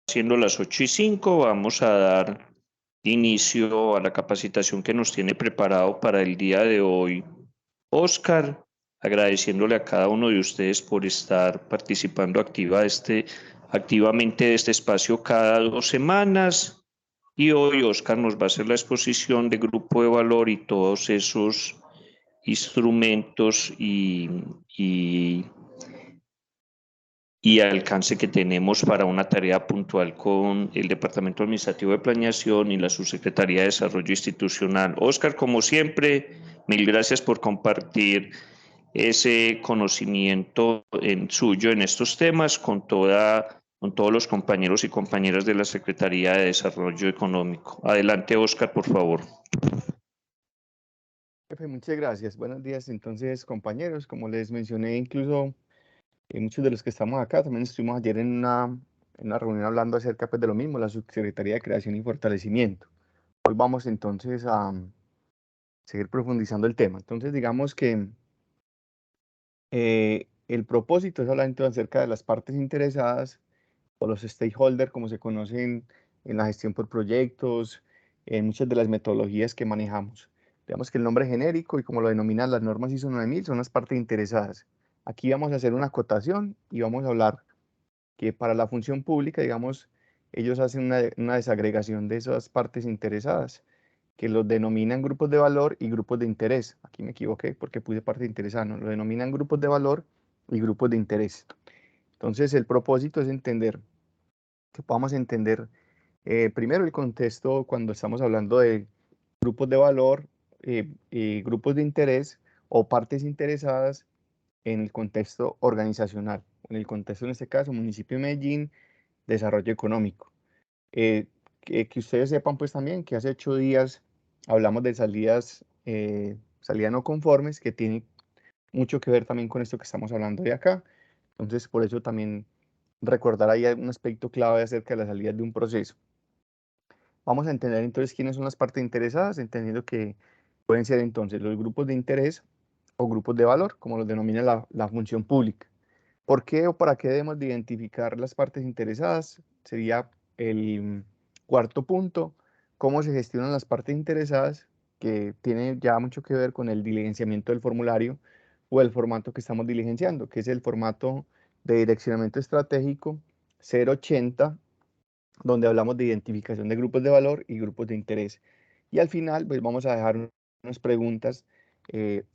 Siendo las 8:05, vamos a dar inicio a la capacitación que nos tiene preparado para el día de hoy Oscar, agradeciéndole a cada uno de ustedes por estar participando activamente de este espacio cada 2 semanas. Y hoy Oscar nos va a hacer la exposición de grupo de valor y todos esos instrumentos y alcance que tenemos para una tarea puntual con el Departamento Administrativo de Planeación y la Subsecretaría de Desarrollo Institucional. Oscar, como siempre, mil gracias por compartir ese conocimiento suyo en estos temas con todos los compañeros y compañeras de la Secretaría de Desarrollo Económico. Adelante, Oscar, por favor. Jefe, muchas gracias. Buenos días, entonces, compañeros. Como les mencioné, incluso muchos de los que estamos acá también estuvimos ayer en una reunión hablando acerca pues, de lo mismo, la Subsecretaría de Creación y Fortalecimiento. Hoy vamos entonces a seguir profundizando el tema. Entonces, digamos que el propósito es hablar entonces acerca de las partes interesadas o los stakeholders, como se conocen en la gestión por proyectos, en muchas de las metodologías que manejamos. Digamos que el nombre genérico y como lo denominan las normas ISO 9000 son las partes interesadas. Aquí vamos a hacer una acotación y vamos a hablar que para la función pública, digamos, ellos hacen una desagregación de esas partes interesadas, que los denominan grupos de valor y grupos de interés. Aquí me equivoqué porque puse parte interesada, no, lo denominan grupos de valor y grupos de interés. Entonces, el propósito es entender, que podamos entender primero el contexto cuando estamos hablando de grupos de valor, grupos de interés o partes interesadas en el contexto organizacional, en el contexto en este caso municipio de Medellín, desarrollo económico. Que ustedes sepan pues también que hace 8 días hablamos de salidas no conformes, que tiene mucho que ver también con esto que estamos hablando de acá. Entonces por eso también recordar ahí un aspecto clave acerca de las salidas de un proceso. Vamos a entender entonces quiénes son las partes interesadas, entendiendo que pueden ser entonces los grupos de interés o grupos de valor, como los denomina la función pública. ¿Por qué o para qué debemos de identificar las partes interesadas? Sería el cuarto punto, cómo se gestionan las partes interesadas, que tiene ya mucho que ver con el diligenciamiento del formulario o el formato que estamos diligenciando, que es el formato de direccionamiento estratégico 080, donde hablamos de identificación de grupos de valor y grupos de interés. Y al final, pues vamos a dejar unas preguntas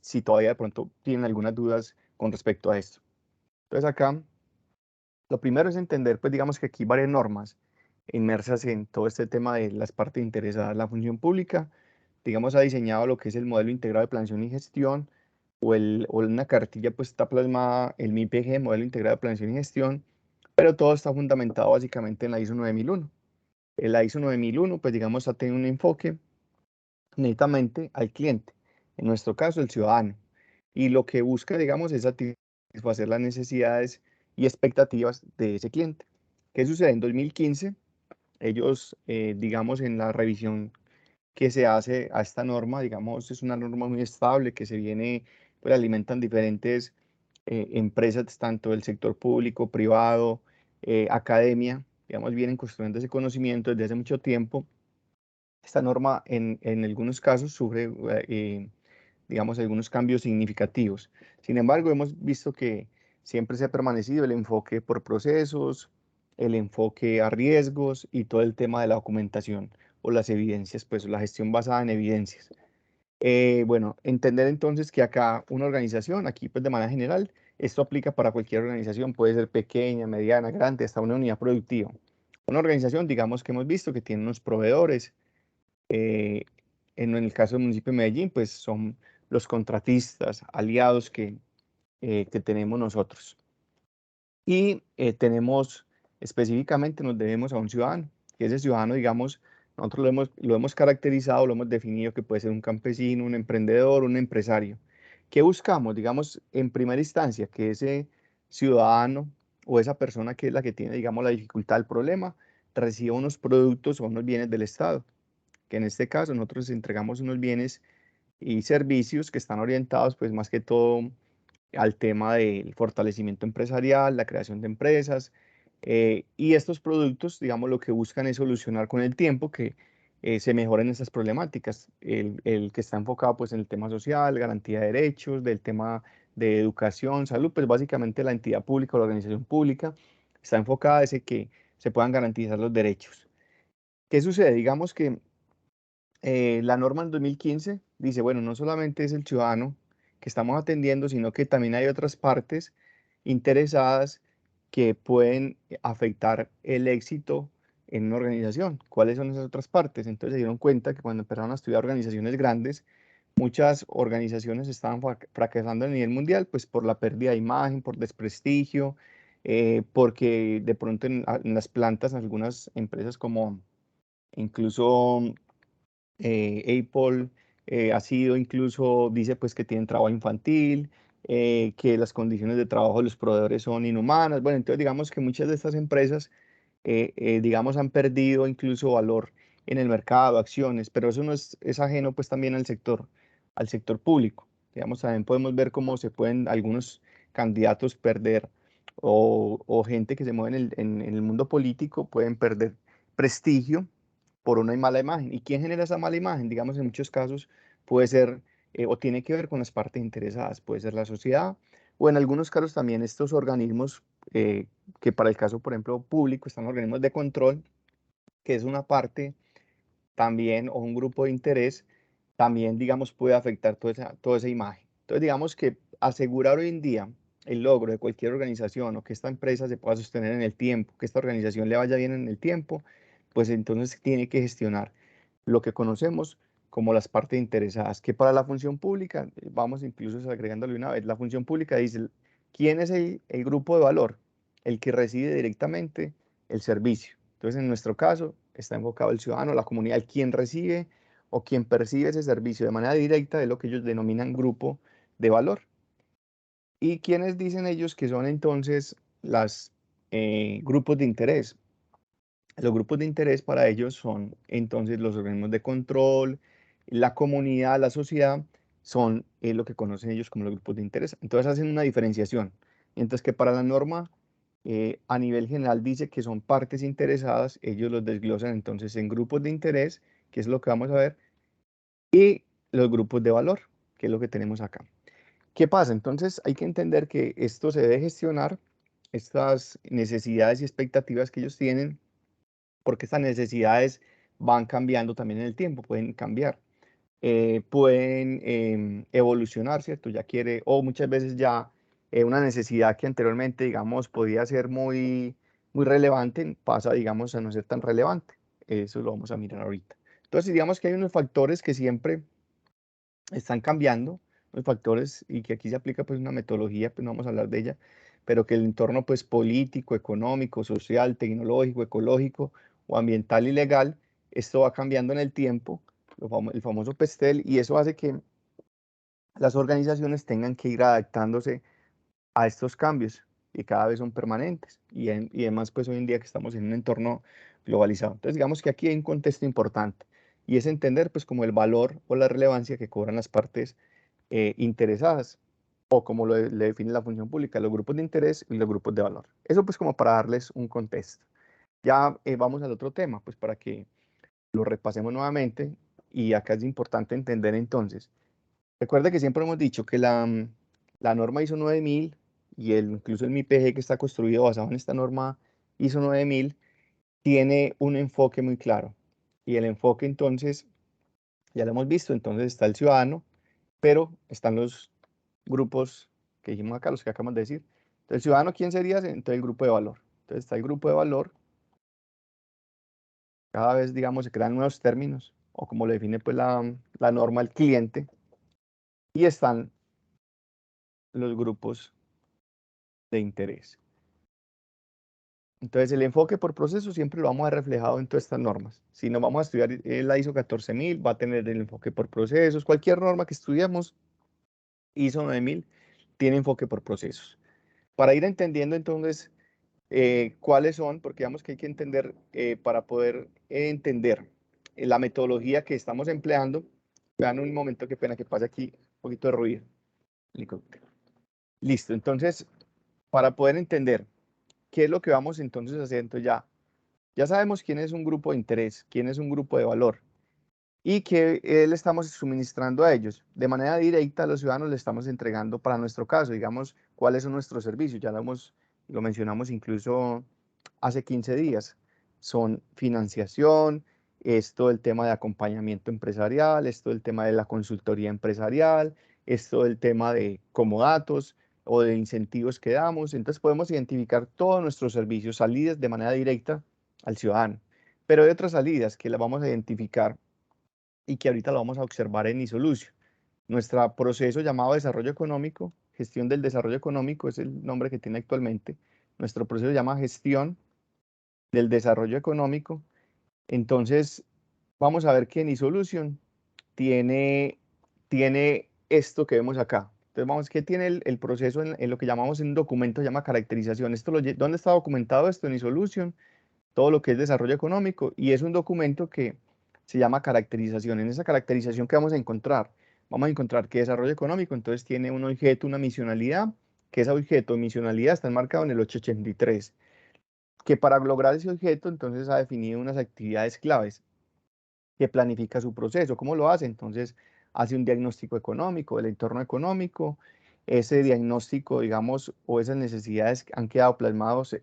si todavía de pronto tienen algunas dudas con respecto a esto. Entonces acá, lo primero es entender, pues digamos que aquí hay varias normas inmersas en todo este tema de las partes interesadas. La función pública, digamos, ha diseñado lo que es el modelo integrado de planeación y gestión, o una cartilla, pues está plasmada el MIPG, modelo integrado de planeación y gestión, pero todo está fundamentado básicamente en la ISO 9001. La ISO 9001, pues digamos, ha tenido un enfoque netamente al cliente, en nuestro caso el ciudadano, y lo que busca, digamos, es satisfacer las necesidades y expectativas de ese cliente. ¿Qué sucede? En 2015, ellos, digamos, en la revisión que se hace a esta norma, digamos, es una norma muy estable que se viene, pues alimentan diferentes empresas, tanto del sector público, privado, academia, digamos, vienen construyendo ese conocimiento desde hace mucho tiempo. Esta norma en algunos casos sufre, digamos, algunos cambios significativos. Sin embargo, hemos visto que siempre se ha permanecido el enfoque por procesos, el enfoque a riesgos y todo el tema de la documentación o las evidencias, pues la gestión basada en evidencias. Bueno, entender entonces que acá una organización, aquí pues de manera general, esto aplica para cualquier organización, puede ser pequeña, mediana, grande, hasta una unidad productiva. Una organización, digamos que hemos visto que tiene unos proveedores, eh, en el caso del municipio de Medellín, pues son los contratistas, aliados que tenemos nosotros. Y tenemos específicamente, nos debemos a un ciudadano, que ese ciudadano, digamos, nosotros lo hemos caracterizado, lo hemos definido que puede ser un campesino, un emprendedor, un empresario. ¿Qué buscamos? Digamos, en primera instancia, que ese ciudadano o esa persona que es la que tiene, digamos, la dificultad, el problema, reciba unos productos o unos bienes del Estado, que en este caso nosotros entregamos unos bienes y servicios que están orientados pues más que todo al tema del fortalecimiento empresarial, la creación de empresas, Y estos productos, digamos, lo que buscan es solucionar con el tiempo que se mejoren esas problemáticas. El que está enfocado pues en el tema social, garantía de derechos, del tema de educación, salud, pues básicamente la entidad pública o la organización pública está enfocada en que se puedan garantizar los derechos. ¿Qué sucede? Digamos que la norma en 2015 dice, bueno, no solamente es el ciudadano que estamos atendiendo, sino que también hay otras partes interesadas que pueden afectar el éxito en una organización. ¿Cuáles son esas otras partes? Entonces se dieron cuenta que cuando empezaron a estudiar organizaciones grandes, muchas organizaciones estaban fracasando a nivel mundial, pues por la pérdida de imagen, por desprestigio, porque de pronto en las plantas, algunas empresas como incluso Apple ha sido incluso, dice pues que tienen trabajo infantil, que las condiciones de trabajo de los proveedores son inhumanas. Bueno, entonces digamos que muchas de estas empresas, digamos, han perdido incluso valor en el mercado, acciones, pero eso no es ajeno pues también al sector público. Digamos, también podemos ver cómo se pueden algunos candidatos perder o gente que se mueve en el mundo político pueden perder prestigio por una mala imagen. ¿Y quién genera esa mala imagen? Digamos, en muchos casos puede ser o tiene que ver con las partes interesadas, puede ser la sociedad o en algunos casos también estos organismos que para el caso, por ejemplo, público, están los organismos de control, que es una parte también o un grupo de interés, también, digamos, puede afectar toda esa imagen. Entonces, digamos que asegurar hoy en día el logro de cualquier organización o que esta empresa se pueda sostener en el tiempo, que esta organización le vaya bien en el tiempo, pues entonces tiene que gestionar lo que conocemos como las partes interesadas, que para la función pública, vamos incluso agregándole una vez, la función pública dice, ¿quién es el grupo de valor? El que recibe directamente el servicio. Entonces, en nuestro caso, está enfocado el ciudadano, la comunidad, el quien recibe o quien percibe ese servicio de manera directa de lo que ellos denominan grupo de valor. ¿Y quiénes dicen ellos que son entonces los grupos de interés? Los grupos de interés para ellos son entonces los organismos de control, la comunidad, la sociedad, son lo que conocen ellos como los grupos de interés. Entonces hacen una diferenciación. Mientras que para la norma, a nivel general dice que son partes interesadas, ellos los desglosan entonces en grupos de interés, que es lo que vamos a ver, y los grupos de valor, que es lo que tenemos acá. ¿Qué pasa? Entonces hay que entender que esto se debe gestionar, estas necesidades y expectativas que ellos tienen porque estas necesidades van cambiando también en el tiempo, pueden cambiar, pueden evolucionar, ¿cierto? Ya quiere, o muchas veces ya una necesidad que anteriormente, digamos, podía ser muy relevante, pasa, digamos, a no ser tan relevante. Eso lo vamos a mirar ahorita. Entonces, digamos que hay unos factores que siempre están cambiando, los factores, y que aquí se aplica pues una metodología, pues no vamos a hablar de ella, pero que el entorno pues político, económico, social, tecnológico, ecológico o ambiental y legal, esto va cambiando en el tiempo, el famoso PESTEL, y eso hace que las organizaciones tengan que ir adaptándose a estos cambios y cada vez son permanentes y además pues hoy en día que estamos en un entorno globalizado. Entonces digamos que aquí hay un contexto importante y es entender pues como el valor o la relevancia que cobran las partes interesadas o como le define la función pública, los grupos de interés y los grupos de valor. Eso pues como para darles un contexto. Ya vamos al otro tema pues para que lo repasemos nuevamente y acá es importante entender entonces. Recuerda que siempre hemos dicho que la norma ISO 9000 y incluso el MIPG que está construido basado en esta norma ISO 9000 tiene un enfoque muy claro. Y el enfoque entonces, ya lo hemos visto, entonces está el ciudadano, pero están los grupos que dijimos acá, los que acabamos de decir. Entonces, el ciudadano, ¿quién sería? Entonces, el grupo de valor. Entonces, está el grupo de valor. Cada vez, digamos, se crean nuevos términos, o como lo define pues la norma, el cliente. Y están los grupos de interés. Entonces, el enfoque por proceso siempre lo vamos a ver reflejado en todas estas normas. Si nos vamos a estudiar la ISO 14000, va a tener el enfoque por procesos. Cualquier norma que estudiamos, ISO 9000, tiene enfoque por procesos. Para ir entendiendo entonces cuáles son, porque digamos que hay que entender, para poder entender la metodología que estamos empleando. Vean un momento, qué pena que pase aquí un poquito de ruido. Listo, entonces, para poder entender ¿qué es lo que vamos entonces haciendo ya? Ya sabemos quién es un grupo de interés, quién es un grupo de valor y que le estamos suministrando a ellos. De manera directa a los ciudadanos le estamos entregando para nuestro caso, digamos, cuáles son nuestros servicios. Ya lo mencionamos incluso hace 15 días. Son financiación, esto el tema de acompañamiento empresarial, esto el tema de la consultoría empresarial, esto el tema de comodatos o de incentivos que damos. Entonces podemos identificar todos nuestros servicios, salidas de manera directa al ciudadano. Pero hay otras salidas que las vamos a identificar y que ahorita lo vamos a observar en iSolution. Nuestro proceso llamado desarrollo económico, gestión del desarrollo económico es el nombre que tiene actualmente. Nuestro proceso se llama gestión del desarrollo económico. Entonces, vamos a ver que en iSolution tiene esto que vemos acá. Entonces, vamos, ¿qué tiene el proceso en lo que llamamos en un documento, se llama caracterización? ¿Dónde está documentado esto? En iSolution, todo lo que es desarrollo económico, y es un documento que se llama caracterización. En esa caracterización, ¿qué vamos a encontrar? Vamos a encontrar que desarrollo económico, entonces tiene un objeto, una misionalidad, que ese objeto o misionalidad está enmarcado en el 883, que para lograr ese objeto, entonces ha definido unas actividades claves, que planifica su proceso. ¿Cómo lo hace? Entonces, hace un diagnóstico económico del entorno económico. Ese diagnóstico, digamos, o esas necesidades han quedado plasmados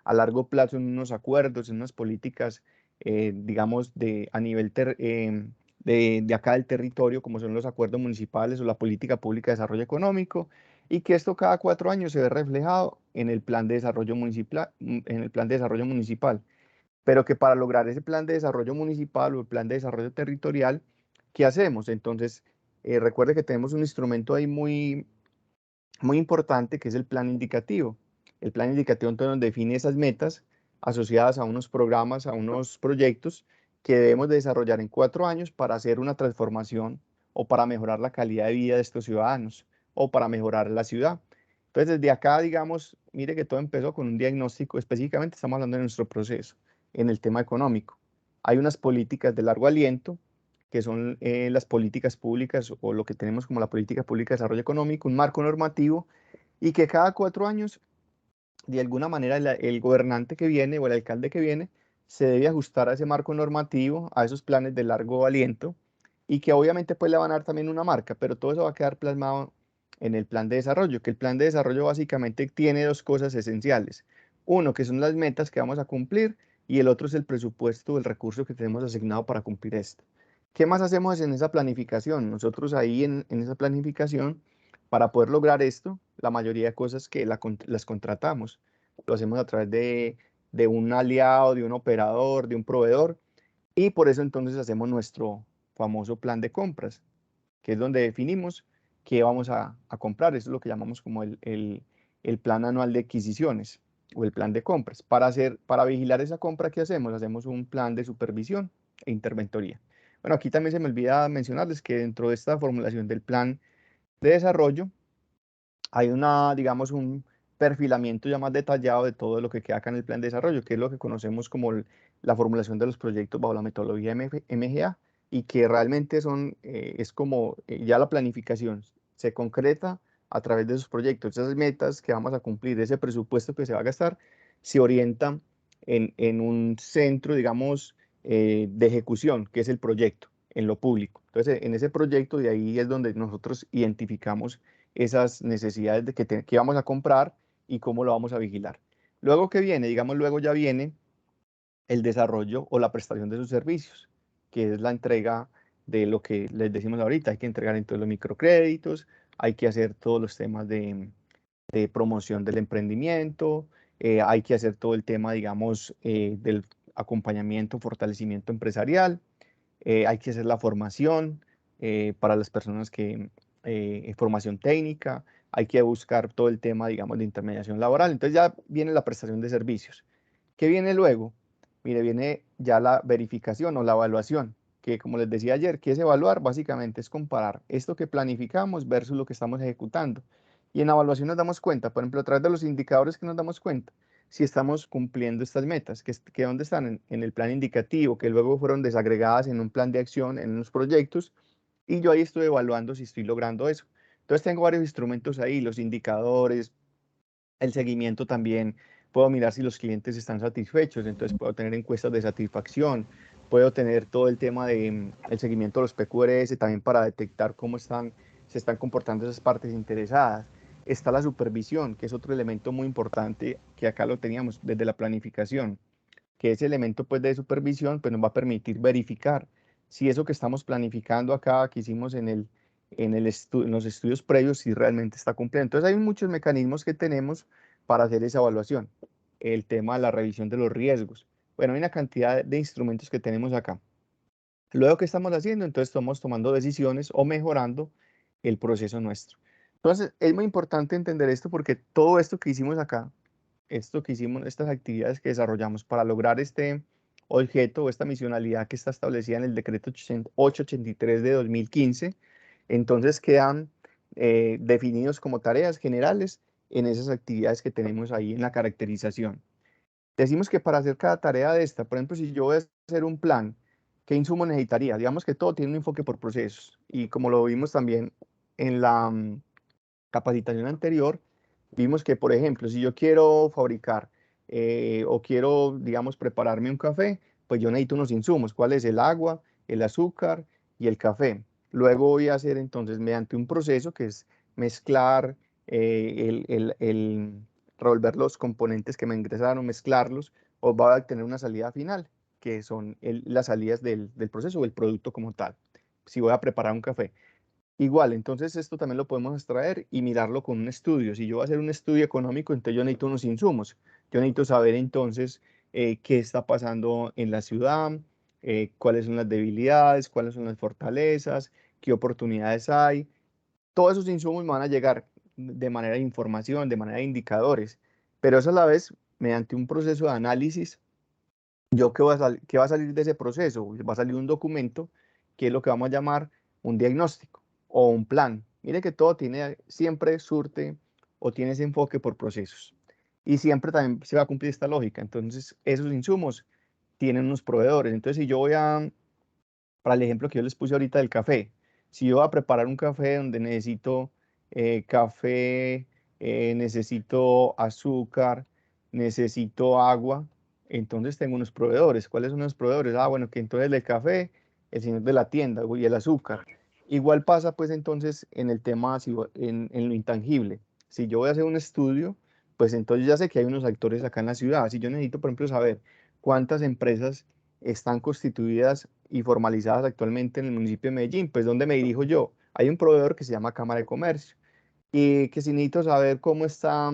a largo plazo en unos acuerdos, en unas políticas, digamos, a nivel de acá del territorio, como son los acuerdos municipales o la política pública de desarrollo económico, y que esto cada 4 años se ve reflejado en el plan de desarrollo municipal, pero que para lograr ese plan de desarrollo municipal o el plan de desarrollo territorial, ¿qué hacemos? Entonces, recuerde que tenemos un instrumento ahí muy importante, que es el plan indicativo. El plan indicativo entonces nos define esas metas asociadas a unos programas, a unos proyectos que debemos de desarrollar en 4 años para hacer una transformación o para mejorar la calidad de vida de estos ciudadanos o para mejorar la ciudad. Entonces, desde acá, digamos, mire que todo empezó con un diagnóstico, específicamente estamos hablando de nuestro proceso en el tema económico. Hay unas políticas de largo aliento, que son las políticas públicas o lo que tenemos como la política pública de desarrollo económico, un marco normativo, y que cada 4 años, de alguna manera, el gobernante que viene o el alcalde que viene se debe ajustar a ese marco normativo, a esos planes de largo aliento, y que obviamente pues le van a dar también una marca, pero todo eso va a quedar plasmado en el plan de desarrollo, que el plan de desarrollo básicamente tiene dos cosas esenciales. Uno, que son las metas que vamos a cumplir, y el otro es el presupuesto, el recurso que tenemos asignado para cumplir esto. ¿Qué más hacemos en esa planificación? Nosotros ahí en esa planificación, para poder lograr esto, la mayoría de cosas que las contratamos, lo hacemos a través de un aliado, de un operador, de un proveedor, y por eso entonces hacemos nuestro famoso plan de compras, que es donde definimos qué vamos a comprar. Eso es lo que llamamos como el plan anual de adquisiciones o el plan de compras. Para vigilar esa compra que hacemos, hacemos un plan de supervisión e interventoría. Bueno, aquí también se me olvida mencionarles que dentro de esta formulación del plan de desarrollo hay digamos, un perfilamiento ya más detallado de todo lo que queda acá en el plan de desarrollo, que es lo que conocemos como la formulación de los proyectos bajo la metodología MGA, y que realmente es como ya la planificación se concreta a través de esos proyectos, esas metas que vamos a cumplir, ese presupuesto que se va a gastar, se orientan en un centro, digamos, de ejecución, que es el proyecto, en lo público. Entonces, en ese proyecto, de ahí es donde nosotros identificamos esas necesidades que vamos a comprar y cómo lo vamos a vigilar. Luego que viene, digamos, luego ya viene el desarrollo o la prestación de sus servicios, que es la entrega de lo que les decimos ahorita. Hay que entregar entonces los microcréditos, hay que hacer todos los temas de promoción del emprendimiento, hay que hacer todo el tema, digamos, del acompañamiento, fortalecimiento empresarial, hay que hacer la formación para las personas formación técnica, hay que buscar todo el tema, digamos, de intermediación laboral. Entonces ya viene la prestación de servicios. ¿Qué viene luego? Mire, viene ya la verificación o la evaluación, que como les decía ayer, ¿qué es evaluar? Básicamente es comparar esto que planificamos versus lo que estamos ejecutando. Y en la evaluación nos damos cuenta, por ejemplo, a través de los indicadores que nos damos cuenta, si estamos cumpliendo estas metas, que dónde están en el plan indicativo, que luego fueron desagregadas en un plan de acción, en unos proyectos, y yo ahí estoy evaluando si estoy logrando eso. Entonces tengo varios instrumentos ahí, los indicadores, el seguimiento también puedo mirar si los clientes están satisfechos, entonces puedo tener encuestas de satisfacción, puedo tener todo el tema de el seguimiento de los PQRS también para detectar cómo se están comportando esas partes interesadas. Está la supervisión, que es otro elemento muy importante que acá lo teníamos desde la planificación, que ese elemento pues de supervisión pues nos va a permitir verificar si eso que estamos planificando acá, que hicimos en los estudios previos, si realmente está cumpliendo. Entonces hay muchos mecanismos que tenemos para hacer esa evaluación. El tema de la revisión de los riesgos. Bueno, hay una cantidad de instrumentos que tenemos acá. Luego, ¿qué estamos haciendo? Entonces estamos tomando decisiones o mejorando el proceso nuestro. Entonces, es muy importante entender esto porque todo esto que hicimos acá, esto que hicimos, estas actividades que desarrollamos para lograr este objeto o esta misionalidad que está establecida en el decreto 883 de 2015, entonces quedan definidos como tareas generales en esas actividades que tenemos ahí en la caracterización. Decimos que para hacer cada tarea de esta, por ejemplo, si yo voy a hacer un plan, ¿qué insumo necesitaría? Digamos que todo tiene un enfoque por procesos y como lo vimos también en la capacitación anterior, vimos que, por ejemplo, si yo quiero fabricar o quiero, digamos, prepararme un café, pues yo necesito unos insumos. ¿Cuál es? El agua, el azúcar y el café. Luego voy a hacer entonces mediante un proceso que es mezclar, revolver los componentes que me ingresaron, mezclarlos, o va a tener una salida final, que son las salidas del proceso o el producto como tal. Si voy a preparar un café. Igual, entonces esto también lo podemos extraer y mirarlo con un estudio. Si yo voy a hacer un estudio económico, entonces yo necesito unos insumos. Yo necesito saber entonces qué está pasando en la ciudad, cuáles son las debilidades, cuáles son las fortalezas, qué oportunidades hay. Todos esos insumos me van a llegar de manera de información, de manera de indicadores, pero eso a la vez, mediante un proceso de análisis, yo qué va a salir de ese proceso. Va a salir un documento que es lo que vamos a llamar un diagnóstico o un plan. Mire que todo tiene, siempre surte o tiene ese enfoque por procesos. Y siempre también se va a cumplir esta lógica. Entonces, esos insumos tienen unos proveedores. Entonces, si yo voy a, para el ejemplo que yo les puse ahorita del café, si yo voy a preparar un café donde necesito café, necesito azúcar, necesito agua, entonces tengo unos proveedores. ¿Cuáles son los proveedores? Ah, bueno, que entonces el café, el señor de la tienda y el azúcar. Igual pasa pues entonces en el tema, en lo intangible. Si yo voy a hacer un estudio, pues entonces ya sé que hay unos actores acá en la ciudad. Si yo necesito, por ejemplo, saber cuántas empresas están constituidas y formalizadas actualmente en el municipio de Medellín, pues ¿dónde me dirijo yo? Hay un proveedor que se llama Cámara de Comercio y que si necesito saber cómo está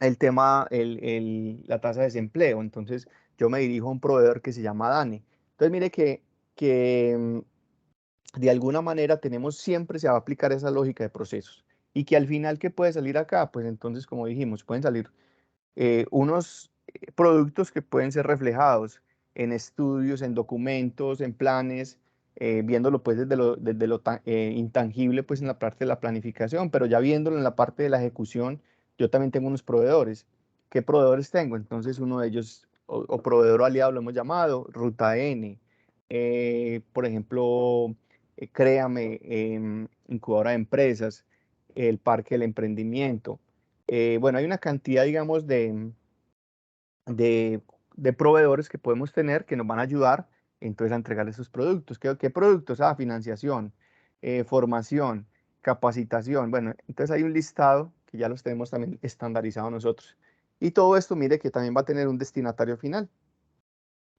el tema, la tasa de desempleo, entonces yo me dirijo a un proveedor que se llama DANE. Entonces mire que de alguna manera tenemos siempre se va a aplicar esa lógica de procesos y que al final, ¿qué puede salir acá? Pues entonces, como dijimos, pueden salir unos productos que pueden ser reflejados en estudios, en documentos, en planes, viéndolo pues desde lo intangible pues en la parte de la planificación, pero ya viéndolo en la parte de la ejecución, yo también tengo unos proveedores. ¿Qué proveedores tengo? Entonces uno de ellos, o proveedor aliado lo hemos llamado, Ruta N, por ejemplo, Créame, incubadora de empresas, el Parque del Emprendimiento. Bueno, hay una cantidad, digamos, de, de proveedores que podemos tener que nos van a ayudar entonces a entregar esos productos. ¿Qué productos? Ah, financiación, formación, capacitación. Bueno, entonces hay un listado que ya los tenemos también estandarizado nosotros. Y todo esto, mire que también va a tener un destinatario final,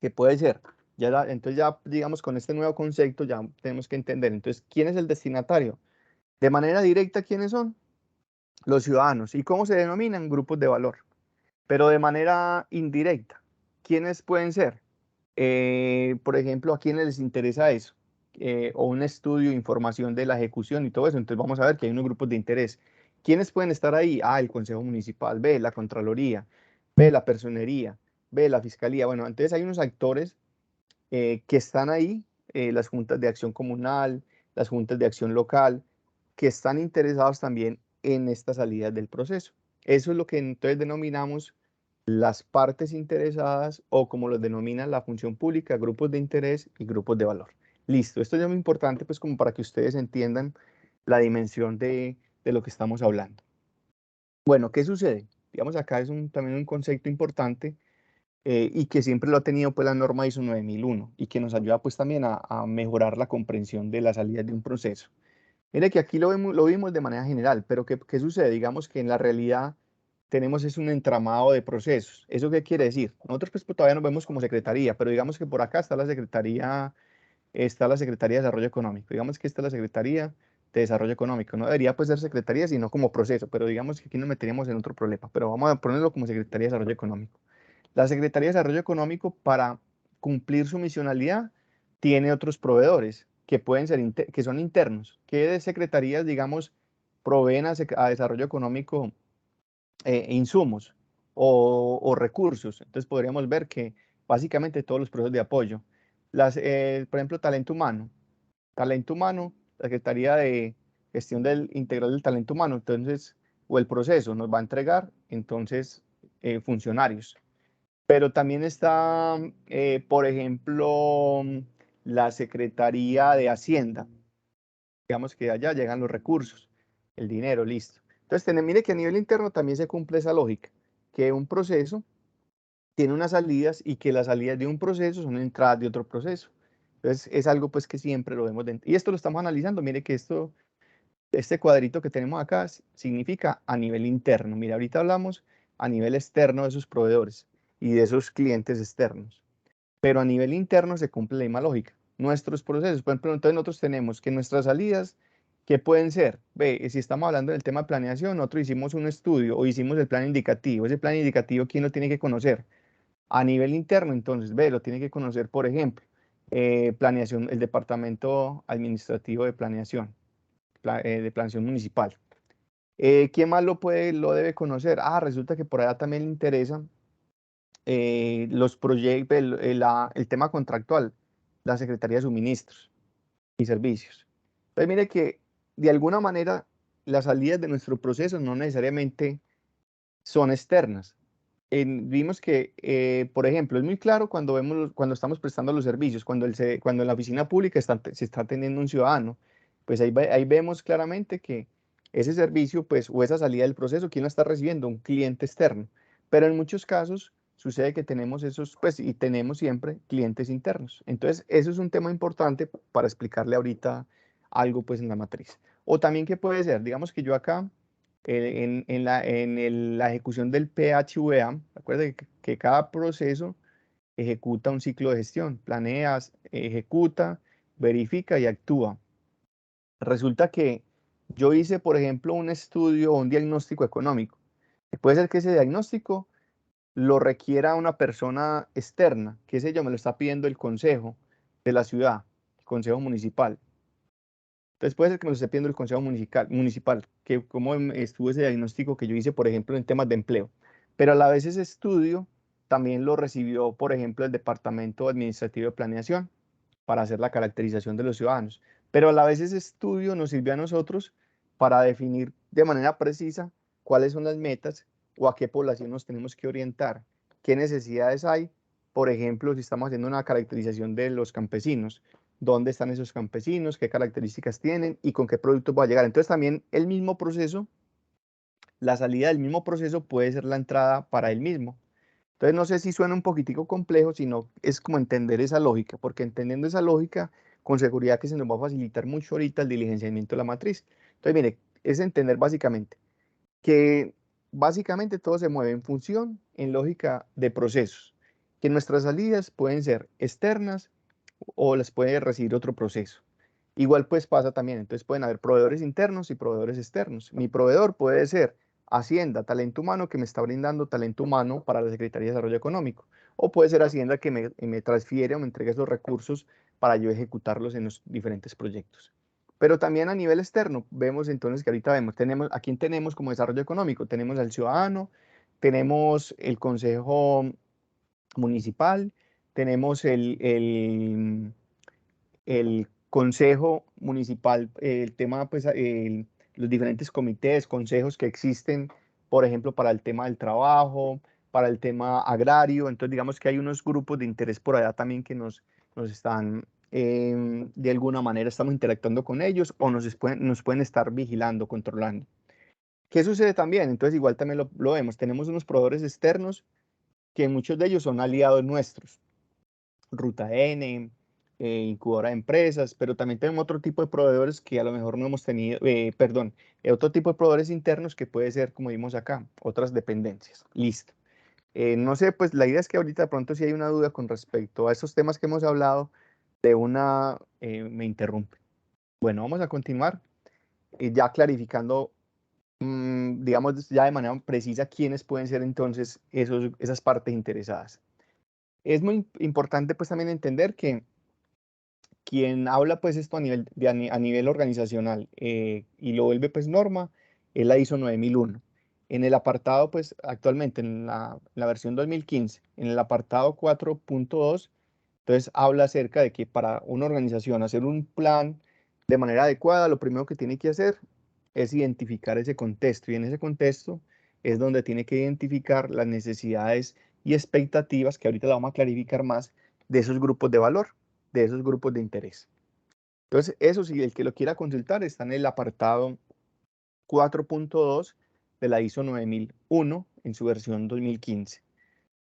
que puede ser. Entonces ya, digamos, con este nuevo concepto ya tenemos que entender. Entonces, ¿quién es el destinatario? De manera directa, ¿quiénes son? Los ciudadanos. ¿Y cómo se denominan? Grupos de valor. Pero de manera indirecta, ¿quiénes pueden ser? Por ejemplo, ¿a quiénes les interesa eso? O un estudio, información de la ejecución y todo eso. Entonces vamos a ver que hay unos grupos de interés. ¿Quiénes pueden estar ahí? Ah, el Consejo Municipal, B, la Contraloría, B, la Personería, B, la Fiscalía. Bueno, entonces hay unos actores que están ahí, las juntas de acción comunal, las juntas de acción local, que están interesados también en estas salidas del proceso. Eso es lo que entonces denominamos las partes interesadas o como los denomina la función pública, grupos de interés y grupos de valor. Listo, esto es muy importante pues como para que ustedes entiendan la dimensión de lo que estamos hablando. Bueno, ¿qué sucede? Digamos, acá es también un concepto importante y que siempre lo ha tenido pues la norma ISO 9001 y que nos ayuda pues también a mejorar la comprensión de las salidas de un proceso. Mire que aquí lo vimos de manera general, pero ¿qué sucede? Digamos que en la realidad tenemos es un entramado de procesos. ¿Eso qué quiere decir? Nosotros pues todavía nos vemos como secretaría, pero digamos que por acá está la Secretaría de Desarrollo Económico. Digamos que esta es la Secretaría de Desarrollo Económico. No debería pues ser secretaría, sino como proceso, pero digamos que aquí nos meteríamos en otro problema, pero vamos a ponerlo como Secretaría de Desarrollo Económico. La Secretaría de Desarrollo Económico, para cumplir su misionalidad, tiene otros proveedores que pueden ser que son internos, que de secretarías, digamos, proveen a desarrollo económico insumos o recursos. Entonces podríamos ver que básicamente todos los procesos de apoyo. Por ejemplo, talento humano, la Secretaría de Gestión Integral del Talento Humano, entonces, o el proceso nos va a entregar, entonces, funcionarios. Pero también está, por ejemplo, la Secretaría de Hacienda. Digamos que allá llegan los recursos, el dinero, listo. Entonces, mire que a nivel interno también se cumple esa lógica, que un proceso tiene unas salidas y que las salidas de un proceso son entradas de otro proceso. Entonces, es algo pues que siempre lo vemos dentro. Y esto lo estamos analizando. Mire que este cuadrito que tenemos acá significa a nivel interno. Mira, ahorita hablamos a nivel externo de sus proveedores y de esos clientes externos. Pero a nivel interno se cumple la misma lógica. Nuestros procesos, por ejemplo, entonces nosotros tenemos que nuestras salidas, ¿qué pueden ser? Ve, si estamos hablando del tema de planeación, nosotros hicimos un estudio o hicimos el plan indicativo. Ese plan indicativo, ¿quién lo tiene que conocer? A nivel interno, entonces, ve, lo tiene que conocer, por ejemplo, planeación, el Departamento Administrativo de Planeación, de Planeación Municipal. ¿Quién más lo debe conocer? Ah, resulta que por allá también le interesa los proyectos, el tema contractual, la Secretaría de Suministros y Servicios. Entonces, mire que de alguna manera las salidas de nuestro proceso no necesariamente son externas. Vimos que, por ejemplo, es muy claro cuando estamos prestando los servicios, cuando en la oficina pública se está atendiendo un ciudadano, pues ahí vemos claramente que ese servicio, pues, o esa salida del proceso, ¿quién la está recibiendo? Un cliente externo. Pero en muchos casos sucede que tenemos pues, y tenemos siempre clientes internos. Entonces, eso es un tema importante para explicarle ahorita algo, pues, en la matriz. O también, ¿qué puede ser? Digamos que yo acá la ejecución del PHVA, recuerda que cada proceso ejecuta un ciclo de gestión, planeas, ejecuta, verifica y actúa. Resulta que yo hice, por ejemplo, un estudio o un diagnóstico económico. Puede ser que ese diagnóstico lo requiera una persona externa, que sé yo, me lo está pidiendo el consejo de la ciudad, el consejo municipal. Entonces puede ser que me lo esté pidiendo el Consejo Municipal, que como estuvo ese diagnóstico que yo hice, por ejemplo, en temas de empleo. Pero a la vez ese estudio también lo recibió, por ejemplo, el Departamento Administrativo de Planeación para hacer la caracterización de los ciudadanos. Pero a la vez ese estudio nos sirvió a nosotros para definir de manera precisa cuáles son las metas o a qué población nos tenemos que orientar, qué necesidades hay. Por ejemplo, si estamos haciendo una caracterización de los campesinos, dónde están esos campesinos, qué características tienen y con qué productos va a llegar. Entonces también el mismo proceso, la salida del mismo proceso puede ser la entrada para el mismo. Entonces no sé si suena un poquitico complejo, sino es como entender esa lógica, porque entendiendo esa lógica, con seguridad que se nos va a facilitar mucho ahorita el diligenciamiento de la matriz. Entonces, mire, es entender básicamente que básicamente todo se mueve en función, en lógica de procesos, que nuestras salidas pueden ser externas o las puede recibir otro proceso. Igual pues pasa también, entonces pueden haber proveedores internos y proveedores externos. Mi proveedor puede ser Hacienda, talento humano, que me está brindando talento humano para la Secretaría de Desarrollo Económico, o puede ser Hacienda que me transfiere o me entregue esos recursos para yo ejecutarlos en los diferentes proyectos. Pero también a nivel externo, vemos entonces que ahorita ¿a quién tenemos como desarrollo económico? Tenemos al ciudadano, tenemos el consejo municipal, tenemos el consejo municipal, el tema, pues, los diferentes comités, consejos que existen, por ejemplo, para el tema del trabajo, para el tema agrario. Entonces, digamos que hay unos grupos de interés por allá también que nos están, de alguna manera, estamos interactuando con ellos o nos pueden estar vigilando, controlando. ¿Qué sucede también? Entonces igual también lo vemos. Tenemos unos proveedores externos que muchos de ellos son aliados nuestros. Ruta N, incubadora de empresas, pero también tenemos otro tipo de proveedores que a lo mejor no hemos tenido, perdón, otro tipo de proveedores internos que puede ser, como vimos acá, otras dependencias. Listo. No sé, pues la idea es que ahorita de pronto si hay una duda con respecto a esos temas que hemos hablado, me interrumpe. Bueno, vamos a continuar ya clarificando, digamos, ya de manera precisa quiénes pueden ser entonces esas partes interesadas. Es muy importante pues también entender que quien habla pues esto a nivel, a nivel organizacional y lo vuelve pues norma es la ISO 9001. En el apartado pues actualmente en la versión 2015, en el apartado 4.2, entonces habla acerca de que para una organización hacer un plan de manera adecuada, lo primero que tiene que hacer es identificar ese contexto y en ese contexto es donde tiene que identificar las necesidades y expectativas, que ahorita la vamos a clarificar más, de esos grupos de valor, de esos grupos de interés. Entonces, eso sí, el que lo quiera consultar está en el apartado 4.2 de la ISO 9001 en su versión 2015.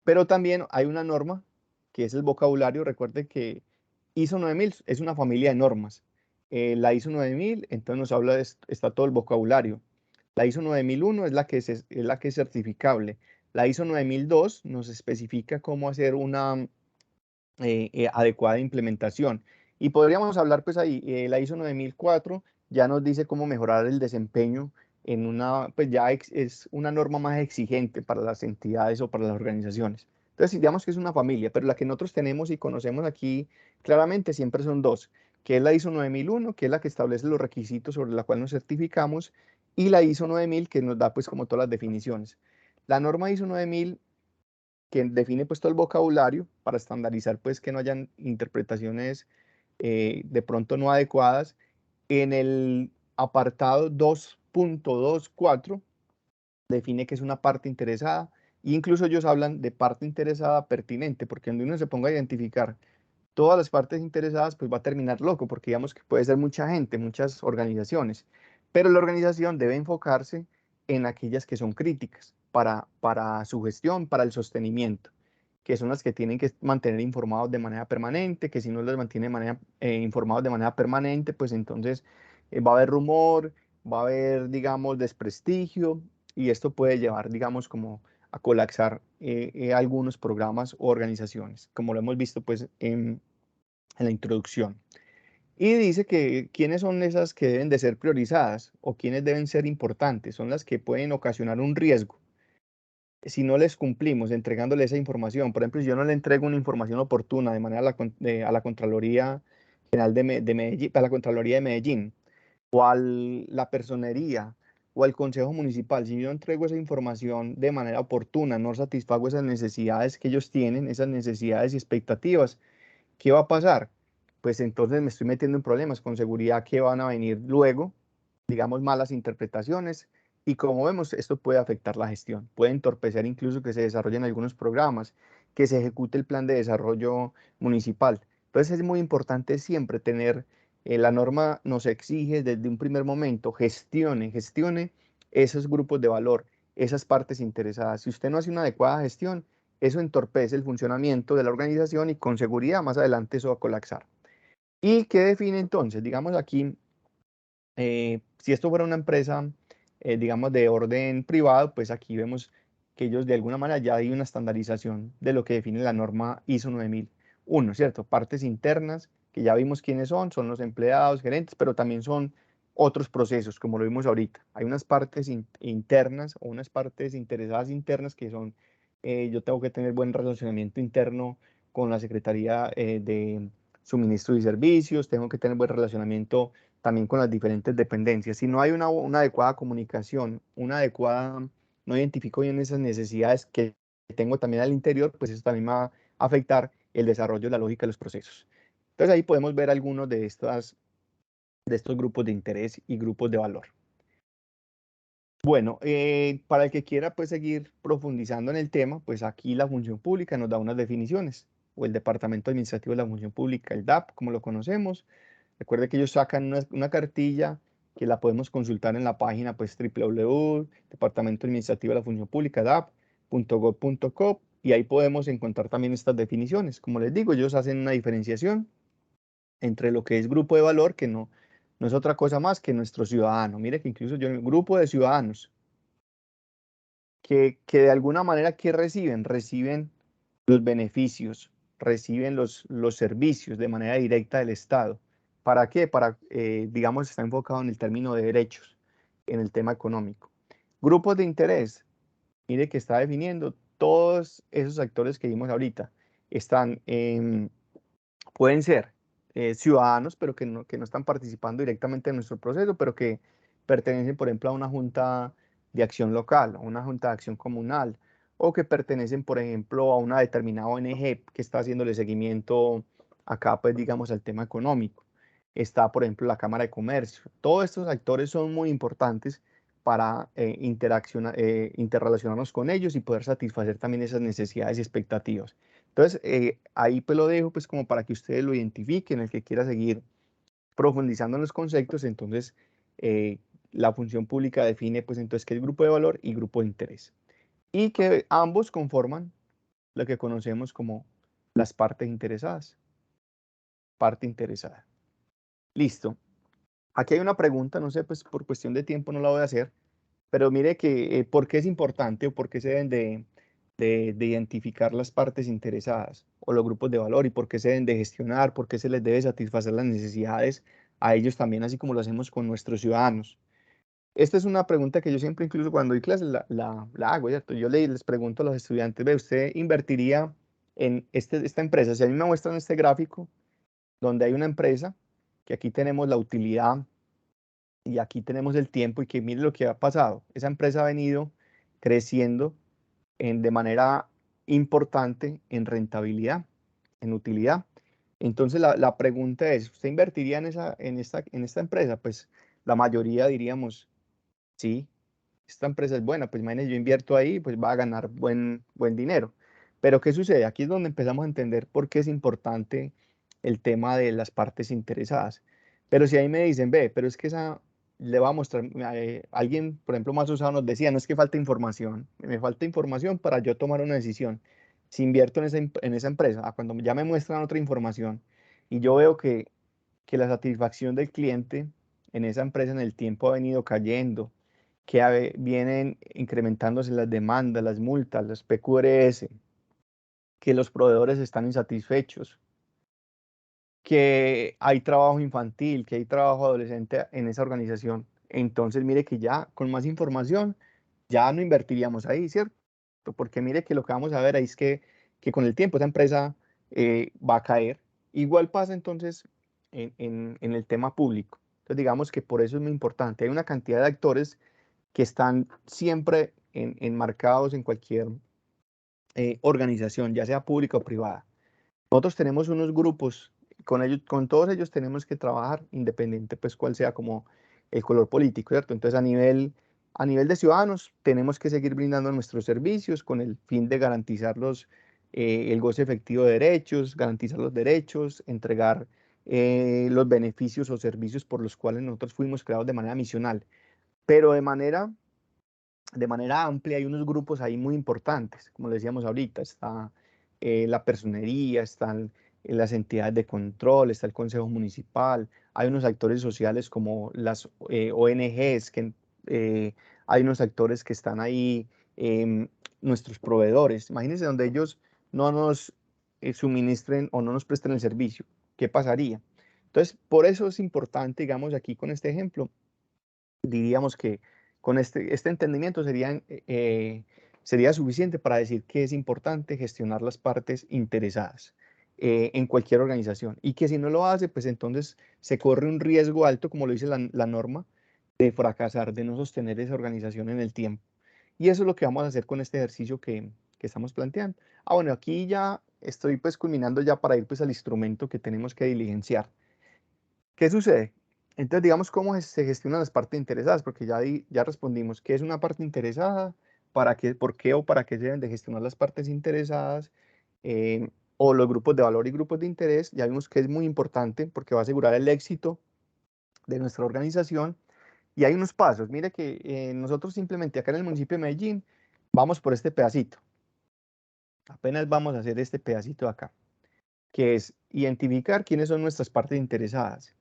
Pero también hay una norma que es el vocabulario. Recuerde que ISO 9000 es una familia de normas. La ISO 9000, entonces nos habla está todo el vocabulario. La ISO 9001 es la que es certificable. La ISO 9002 nos especifica cómo hacer una adecuada implementación. Y podríamos hablar pues ahí, la ISO 9004 ya nos dice cómo mejorar el desempeño en una, pues ya es una norma más exigente para las entidades o para las organizaciones. Entonces, digamos que es una familia, pero la que nosotros tenemos y conocemos aquí claramente siempre son dos, que es la ISO 9001, que es la que establece los requisitos sobre la cual nos certificamos, y la ISO 9000, que nos da pues como todas las definiciones. La norma ISO 9000 que define pues todo el vocabulario para estandarizar pues que no hayan interpretaciones de pronto no adecuadas. En el apartado 2.24 define que es una parte interesada e incluso ellos hablan de parte interesada pertinente, porque donde uno se ponga a identificar todas las partes interesadas, pues va a terminar loco, porque digamos que puede ser mucha gente, muchas organizaciones, pero la organización debe enfocarse en aquellas que son críticas para su gestión, para el sostenimiento, que son las que tienen que mantener informados de manera permanente, que si no las mantiene informados de manera permanente, pues entonces va a haber rumor, va a haber, digamos, desprestigio, y esto puede llevar, digamos, como a colapsar algunos programas o organizaciones, como lo hemos visto pues en la introducción. Y dice que quiénes son esas que deben de ser priorizadas o quiénes deben ser importantes. Son las que pueden ocasionar un riesgo si no les cumplimos entregándole esa información. Por ejemplo, si yo no le entrego una información oportuna de manera a la Contraloría General de Medellín, a la Contraloría de Medellín, o a la personería o al Consejo Municipal, si yo entrego esa información de manera oportuna, no satisfago esas necesidades que ellos tienen, esas necesidades y expectativas, ¿qué va a pasar? Pues entonces me estoy metiendo en problemas con seguridad que van a venir luego, digamos, malas interpretaciones. Y como vemos, esto puede afectar la gestión, puede entorpecer incluso que se desarrollen algunos programas, que se ejecute el plan de desarrollo municipal. Entonces es muy importante siempre tener, la norma nos exige desde un primer momento, gestione esos grupos de valor, esas partes interesadas. Si usted no hace una adecuada gestión, eso entorpece el funcionamiento de la organización y con seguridad más adelante eso va a colapsar. ¿Y qué define entonces? Digamos aquí, si esto fuera una empresa, digamos, de orden privado, pues aquí vemos que ellos de alguna manera ya hay una estandarización de lo que define la norma ISO 9001, ¿cierto? Partes internas, que ya vimos quiénes son los empleados, gerentes, pero también son otros procesos, como lo vimos ahorita. Hay unas partes internas o unas partes interesadas internas que son, yo tengo que tener buen relacionamiento interno con la Secretaría de Suministro y Servicios, tengo que tener buen relacionamiento también con las diferentes dependencias. Si no hay una adecuada comunicación, no identifico bien esas necesidades que tengo también al interior, pues eso también va a afectar el desarrollo de la lógica de los procesos. Entonces ahí podemos ver algunos de estos grupos de interés y grupos de valor. Bueno, para el que quiera pues seguir profundizando en el tema, pues aquí la función pública nos da unas definiciones, o el Departamento Administrativo de la Función Pública, el DAP, como lo conocemos. Recuerde que ellos sacan una cartilla que la podemos consultar en la página pues www.Departamento Administrativo de la Función Pública, dap.gov.co, y ahí podemos encontrar también estas definiciones. Como les digo, ellos hacen una diferenciación entre lo que es grupo de valor, que no es otra cosa más que nuestro ciudadano. Mire que incluso yo, un grupo de ciudadanos que de alguna manera, ¿qué reciben? Reciben los beneficios, reciben los servicios de manera directa del Estado. ¿Para qué? Digamos, está enfocado en el término de derechos, en el tema económico. Grupos de interés, mire que está definiendo todos esos actores que vimos ahorita. Pueden ser ciudadanos, pero que no están participando directamente en nuestro proceso, pero que pertenecen, por ejemplo, a una junta de acción local, a una junta de acción comunal, o que pertenecen, por ejemplo, a una determinada ONG que está haciéndole seguimiento acá, pues, digamos, al tema económico. Está, por ejemplo, la Cámara de Comercio. Todos estos actores son muy importantes para interrelacionarnos con ellos y poder satisfacer también esas necesidades y expectativas. Entonces, ahí pues lo dejo pues como para que ustedes lo identifiquen, el que quiera seguir profundizando en los conceptos. Entonces, la función pública define pues entonces qué es grupo de valor y grupo de interés. Y que ambos conforman lo que conocemos como las partes interesadas. Parte interesada. Listo. Aquí hay una pregunta, no sé, pues por cuestión de tiempo no la voy a hacer, pero mire que ¿por qué es importante o por qué se deben de identificar las partes interesadas o los grupos de valor y por qué se deben de gestionar, por qué se les debe satisfacer las necesidades a ellos también, así como lo hacemos con nuestros ciudadanos? Esta es una pregunta que yo siempre, incluso cuando doy clases, la hago, ¿cierto? Yo les pregunto a los estudiantes, ¿ve, usted invertiría en esta empresa? Si a mí me muestran este gráfico donde hay una empresa, que aquí tenemos la utilidad y aquí tenemos el tiempo y que mire lo que ha pasado. Esa empresa ha venido creciendo de manera importante en rentabilidad, en utilidad. Entonces la pregunta es, ¿usted invertiría en esta empresa? Pues la mayoría diríamos, sí, esta empresa es buena, pues imagínese, yo invierto ahí, pues va a ganar buen dinero. Pero ¿qué sucede? Aquí es donde empezamos a entender por qué es importante el tema de las partes interesadas. Pero si ahí me dicen, ve, pero es que esa le va a mostrar, alguien, por ejemplo, más usado nos decía, no es que falta información, me falta información para yo tomar una decisión. Si invierto en esa empresa, cuando ya me muestran otra información y yo veo que la satisfacción del cliente en esa empresa en el tiempo ha venido cayendo, que vienen incrementándose las demandas, las multas, los PQRS, que los proveedores están insatisfechos, que hay trabajo infantil, que hay trabajo adolescente en esa organización. Entonces, mire que ya con más información, ya no invertiríamos ahí, ¿cierto? Porque mire que lo que vamos a ver ahí es que con el tiempo esa empresa va a caer. Igual pasa entonces en el tema público. Entonces, digamos que por eso es muy importante. Hay una cantidad de actores que están siempre enmarcados en cualquier organización, ya sea pública o privada. Nosotros tenemos unos grupos, con todos ellos tenemos que trabajar, independiente pues cuál sea como el color político, ¿cierto? Entonces a nivel de ciudadanos tenemos que seguir brindando nuestros servicios con el fin de garantizar el goce efectivo de derechos, garantizar los derechos, entregar los beneficios o servicios por los cuales nosotros fuimos creados de manera misional. Pero de manera amplia hay unos grupos ahí muy importantes, como le decíamos ahorita, está la personería, están las entidades de control, está el Consejo Municipal, hay unos actores sociales como las ONGs, hay unos actores que están ahí, nuestros proveedores. Imagínense donde ellos no nos suministren o no nos presten el servicio, ¿qué pasaría? Entonces, por eso es importante, digamos, aquí con este ejemplo, diríamos que con este entendimiento sería suficiente para decir que es importante gestionar las partes interesadas en cualquier organización y que si no lo hace, pues entonces se corre un riesgo alto, como lo dice la norma, de fracasar, de no sostener esa organización en el tiempo. Y eso es lo que vamos a hacer con este ejercicio que estamos planteando. Bueno, aquí ya estoy pues culminando ya para ir pues al instrumento que tenemos que diligenciar. ¿Qué sucede? Entonces, digamos cómo se gestionan las partes interesadas, porque ya respondimos qué es una parte interesada, para qué, por qué o para qué se deben de gestionar las partes interesadas, o los grupos de valor y grupos de interés. Ya vimos que es muy importante porque va a asegurar el éxito de nuestra organización. Y hay unos pasos. Mire que nosotros simplemente acá en el municipio de Medellín vamos por este pedacito. Apenas vamos a hacer este pedacito de acá, que es identificar quiénes son nuestras partes interesadas,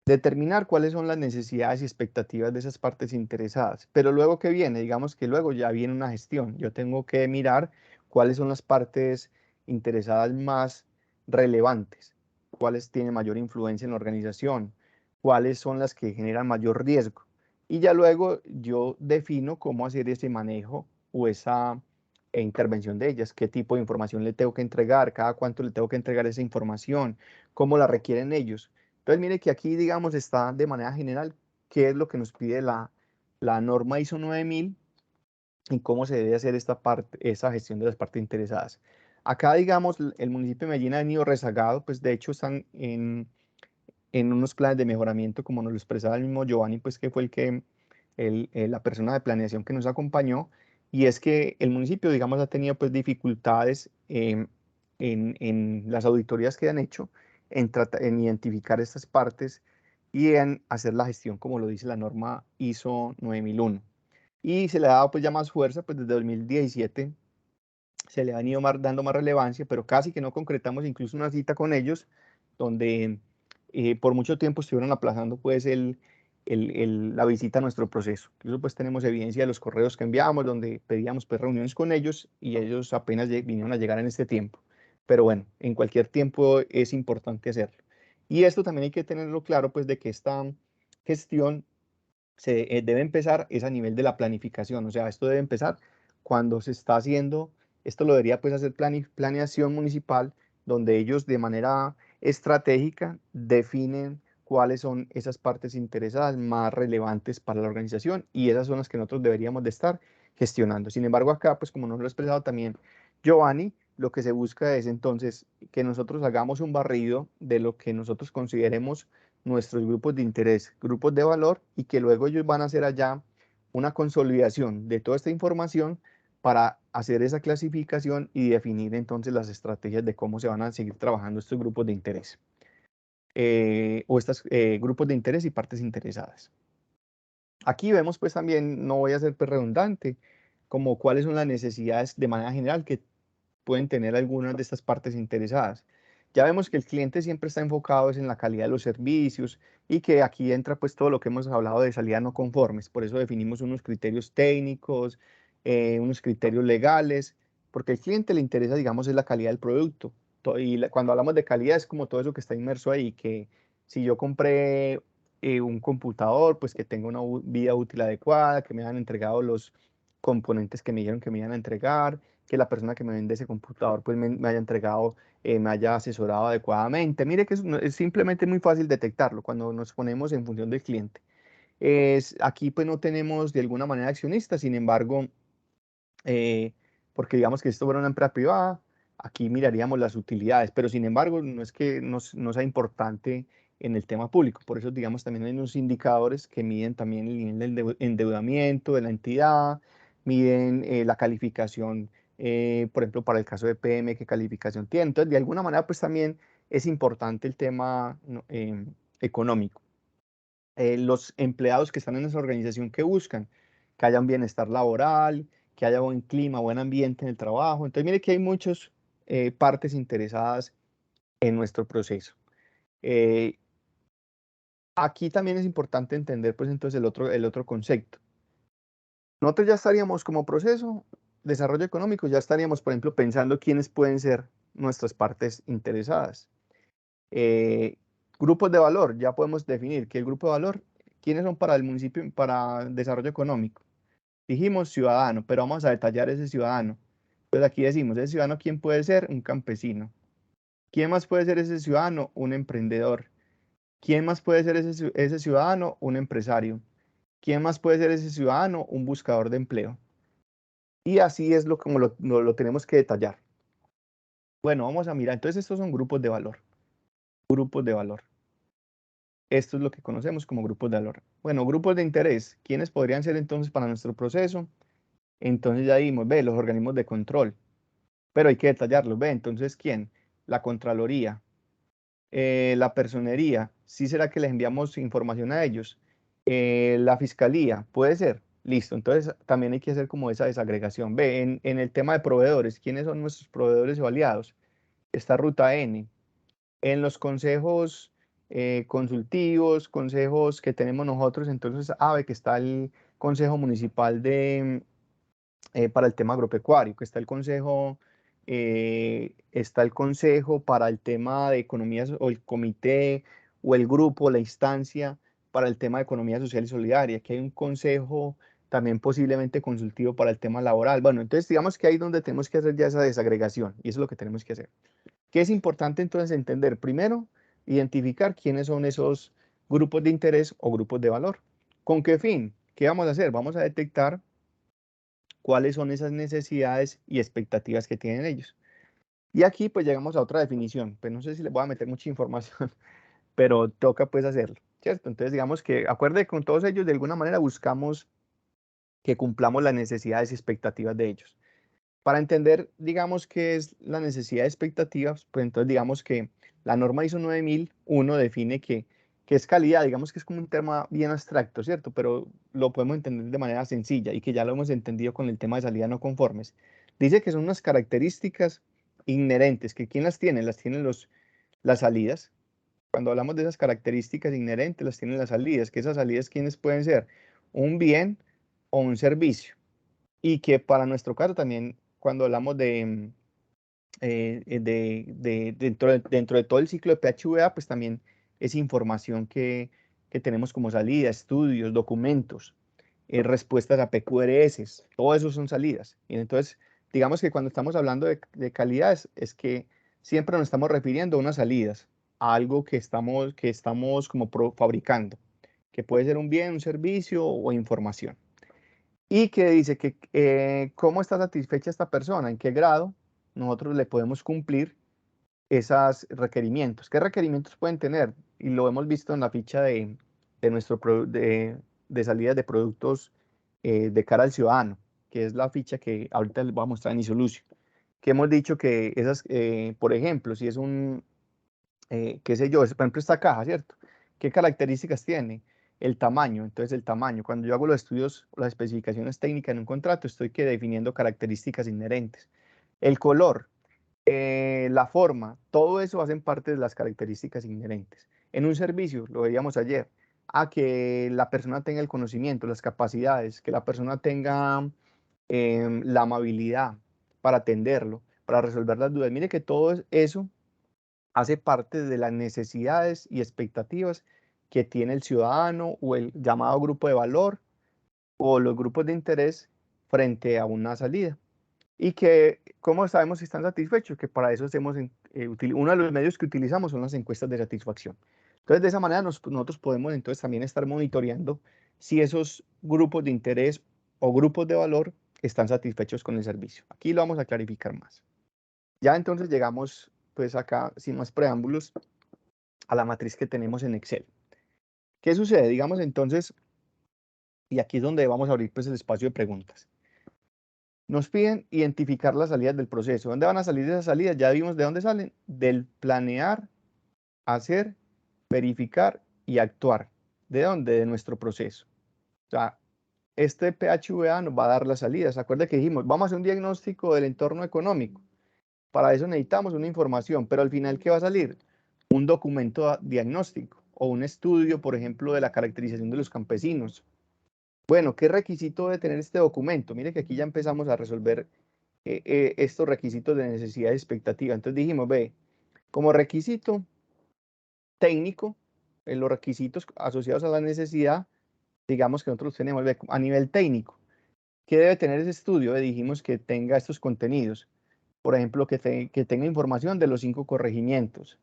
determinar cuáles son las necesidades y expectativas de esas partes interesadas. Pero luego, ¿qué viene? Digamos que luego ya viene una gestión. Yo tengo que mirar cuáles son las partes interesadas más relevantes, cuáles tienen mayor influencia en la organización, cuáles son las que generan mayor riesgo. Y ya luego yo defino cómo hacer ese manejo o esa intervención de ellas, qué tipo de información le tengo que entregar, cada cuánto le tengo que entregar esa información, cómo la requieren ellos. Entonces, mire que aquí, digamos, está de manera general qué es lo que nos pide la norma ISO 9000 y cómo se debe hacer esta parte, esa gestión de las partes interesadas. Acá, digamos, el municipio de Medellín ha venido rezagado, pues de hecho están en unos planes de mejoramiento, como nos lo expresaba el mismo Giovanni, pues que fue la persona de planeación que nos acompañó, y es que el municipio, digamos, ha tenido pues dificultades en las auditorías que han hecho, en identificar estas partes y en hacer la gestión, como lo dice la norma ISO 9001. Y se le ha dado pues ya más fuerza, pues desde 2017 se le han ido dando más relevancia, pero casi que no concretamos incluso una cita con ellos, donde por mucho tiempo estuvieron aplazando pues la visita a nuestro proceso. Incluso pues tenemos evidencia de los correos que enviamos, donde pedíamos pues reuniones con ellos y ellos apenas vinieron a llegar en este tiempo. Pero bueno, en cualquier tiempo es importante hacerlo. Y esto también hay que tenerlo claro, pues de que esta gestión se debe empezar es a nivel de la planificación, o sea, esto debe empezar cuando se está haciendo, esto lo debería pues hacer planeación municipal, donde ellos de manera estratégica definen cuáles son esas partes interesadas más relevantes para la organización y esas son las que nosotros deberíamos de estar gestionando. Sin embargo, acá, pues como nos lo ha expresado también Giovanni, lo que se busca es entonces que nosotros hagamos un barrido de lo que nosotros consideremos nuestros grupos de interés, grupos de valor, y que luego ellos van a hacer allá una consolidación de toda esta información para hacer esa clasificación y definir entonces las estrategias de cómo se van a seguir trabajando estos grupos de interés o estos grupos de interés y partes interesadas. Aquí vemos pues también, no voy a ser pues redundante, como cuáles son las necesidades de manera general que pueden tener algunas de estas partes interesadas. Ya vemos que el cliente siempre está enfocado en la calidad de los servicios y que aquí entra pues todo lo que hemos hablado de salida no conformes. Por eso definimos unos criterios técnicos, unos criterios legales, porque al cliente le interesa, digamos, es la calidad del producto. Cuando hablamos de calidad es como todo eso que está inmerso ahí, que si yo compré un computador, pues que tenga una vida útil adecuada, que me hayan entregado los componentes que me dijeron que me iban a entregar, que la persona que me vende ese computador pues me haya entregado, me haya asesorado adecuadamente. Mire que es simplemente muy fácil detectarlo cuando nos ponemos en función del cliente. Aquí pues no tenemos de alguna manera accionistas, sin embargo, porque digamos que esto fuera una empresa privada, aquí miraríamos las utilidades, pero sin embargo no es que no sea importante en el tema público. Por eso digamos también hay unos indicadores que miden también el nivel de endeudamiento de la entidad, miden la calificación, por ejemplo, para el caso de PM, qué calificación tiene. Entonces, de alguna manera, pues también es importante el tema económico. Los empleados que están en esa organización que buscan, que haya un bienestar laboral, que haya buen clima, buen ambiente en el trabajo. Entonces, mire que hay muchas partes interesadas en nuestro proceso. Eh, Aquí también es importante entender, pues entonces el otro concepto. Nosotros ya estaríamos como proceso, desarrollo económico, ya estaríamos, por ejemplo, pensando quiénes pueden ser nuestras partes interesadas. Eh, Grupos de valor, ya podemos definir que el grupo de valor, ¿quiénes son para el municipio, para desarrollo económico? Dijimos ciudadano, pero vamos a detallar ese ciudadano. Pues aquí decimos, ese ciudadano, ¿quién puede ser? Un campesino. ¿Quién más puede ser ese ciudadano? Un emprendedor. ¿Quién más puede ser ese ciudadano? Un empresario. ¿Quién más puede ser ese ciudadano? Un buscador de empleo. Y así es como lo tenemos que detallar. Bueno, vamos a mirar. Entonces, estos son grupos de valor. Grupos de valor. Esto es lo que conocemos como grupos de valor. Bueno, grupos de interés. ¿Quiénes podrían ser entonces para nuestro proceso? Entonces ya vimos, ve, los organismos de control. Pero hay que detallarlo, ve, entonces, ¿quién? La Contraloría, la Personería. ¿Sí será que les enviamos información a ellos? La fiscalía, puede ser. Listo, entonces también hay que hacer como esa desagregación. Ve, en el tema de proveedores, ¿quiénes son nuestros proveedores o aliados? Está Ruta N. En los consejos consultivos, consejos que tenemos nosotros, entonces AVE, que está el Consejo Municipal para el tema agropecuario, que está el consejo para el tema de economía, o el comité, o el grupo, la instancia para el tema de economía social y solidaria, que hay un consejo también posiblemente consultivo para el tema laboral. Bueno, entonces digamos que ahí es donde tenemos que hacer ya esa desagregación, y eso es lo que tenemos que hacer. ¿Qué es importante entonces entender? Primero, identificar quiénes son esos grupos de interés o grupos de valor. ¿Con qué fin? ¿Qué vamos a hacer? Vamos a detectar cuáles son esas necesidades y expectativas que tienen ellos. Y aquí pues llegamos a otra definición, pues no sé si les voy a meter mucha información, pero toca pues hacerlo, ¿cierto? Entonces digamos que, acuerde, con todos ellos de alguna manera buscamos que cumplamos las necesidades y expectativas de ellos. Para entender, digamos, qué es la necesidad de expectativas, pues entonces digamos que la norma ISO 9001 define que es calidad, digamos que es como un tema bien abstracto, ¿cierto? Pero lo podemos entender de manera sencilla y que ya lo hemos entendido con el tema de salida no conformes. Dice que son unas características inherentes, que ¿quién las tiene? Las tienen las salidas. Cuando hablamos de esas características inherentes, las tienen las salidas, que esas salidas, ¿quiénes pueden ser? Un bien o un servicio. Y que para nuestro caso también, cuando hablamos dentro de todo el ciclo de PHVA, pues también es información que tenemos como salida, estudios, documentos, respuestas a PQRS, todo eso son salidas. Y entonces, digamos que cuando estamos hablando de calidad, es que siempre nos estamos refiriendo a unas salidas, a algo que estamos como fabricando, que puede ser un bien, un servicio o información. Y que dice que cómo está satisfecha esta persona, en qué grado nosotros le podemos cumplir esos requerimientos. ¿Qué requerimientos pueden tener? Y lo hemos visto en la ficha de nuestro de salidas de productos de cara al ciudadano, que es la ficha que ahorita les voy a mostrar en Isolucio. Que hemos dicho que esas, por ejemplo, si es qué sé yo, por ejemplo, esta caja, ¿cierto? ¿Qué características tiene? El tamaño. Entonces, el tamaño. Cuando yo hago los estudios, las especificaciones técnicas en un contrato, estoy definiendo características inherentes. El color, la forma, todo eso hacen parte de las características inherentes. En un servicio, lo veíamos ayer, a que la persona tenga el conocimiento, las capacidades, que la persona tenga la amabilidad para atenderlo, para resolver las dudas. Mire que todo eso hace parte de las necesidades y expectativas que tiene el ciudadano o el llamado grupo de valor o los grupos de interés frente a una salida. Y que, ¿cómo sabemos si están satisfechos? Que para eso hacemos, uno de los medios que utilizamos son las encuestas de satisfacción. Entonces, de esa manera nosotros podemos entonces también estar monitoreando si esos grupos de interés o grupos de valor están satisfechos con el servicio. Aquí lo vamos a clarificar más. Ya entonces llegamos, pues acá, sin más preámbulos, a la matriz que tenemos en Excel. ¿Qué sucede? Digamos entonces, y aquí es donde vamos a abrir pues el espacio de preguntas. Nos piden identificar las salidas del proceso. ¿Dónde van a salir esas salidas? Ya vimos de dónde salen. Del planear, hacer, verificar y actuar. ¿De dónde? De nuestro proceso. O sea, este PHVA nos va a dar las salidas. Acuerda que dijimos, vamos a hacer un diagnóstico del entorno económico. Para eso necesitamos una información, pero al final, ¿qué va a salir? Un documento diagnóstico o un estudio, por ejemplo, de la caracterización de los campesinos. Bueno, ¿qué requisito debe tener este documento? Mire que aquí ya empezamos a resolver estos requisitos de necesidad y expectativa. Entonces dijimos, ve, como requisito técnico, los requisitos asociados a la necesidad, digamos que nosotros tenemos, ve, a nivel técnico, ¿qué debe tener ese estudio? Dijimos que tenga estos contenidos. Por ejemplo, que tenga información de los 5 corregimientos,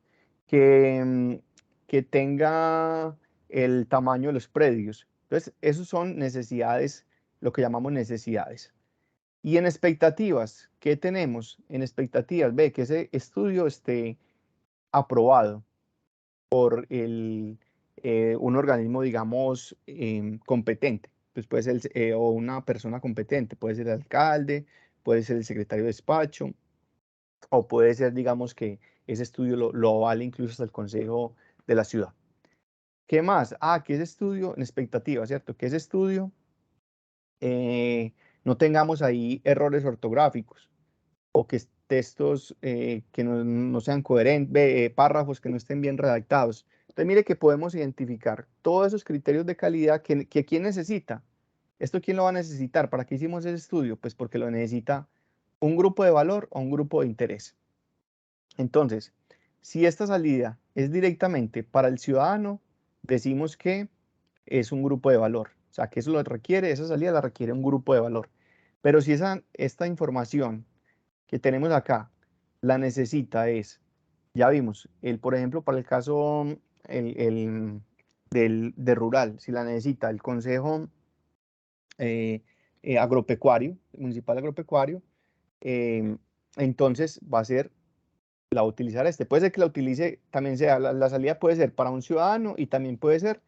que, que tenga el tamaño de los predios. Entonces, esos son necesidades, lo que llamamos necesidades. Y en expectativas, ¿qué tenemos? En expectativas, ve que ese estudio esté aprobado por un organismo, digamos, competente. Pues puede ser, o una persona competente, puede ser el alcalde, puede ser el secretario de despacho, o puede ser, digamos, que ese estudio lo avale incluso hasta el Consejo de la Ciudad. ¿Qué más? Que ese estudio, en expectativa, ¿cierto? Que ese estudio no tengamos ahí errores ortográficos o que textos que no sean coherentes, párrafos que no estén bien redactados. Entonces, mire que podemos identificar todos esos criterios de calidad que quién necesita. ¿Esto quién lo va a necesitar? ¿Para qué hicimos ese estudio? Pues porque lo necesita un grupo de valor o un grupo de interés. Entonces, si esta salida es directamente para el ciudadano, decimos que es un grupo de valor. O sea, que eso lo requiere, esa salida la requiere un grupo de valor. Pero si esta información que tenemos acá la necesita ya vimos, por ejemplo, para el caso de rural, si la necesita el Consejo Agropecuario, Municipal Agropecuario, eh, entonces la va a utilizar Puede ser que la utilice, también sea, la salida puede ser para un ciudadano y también puede ser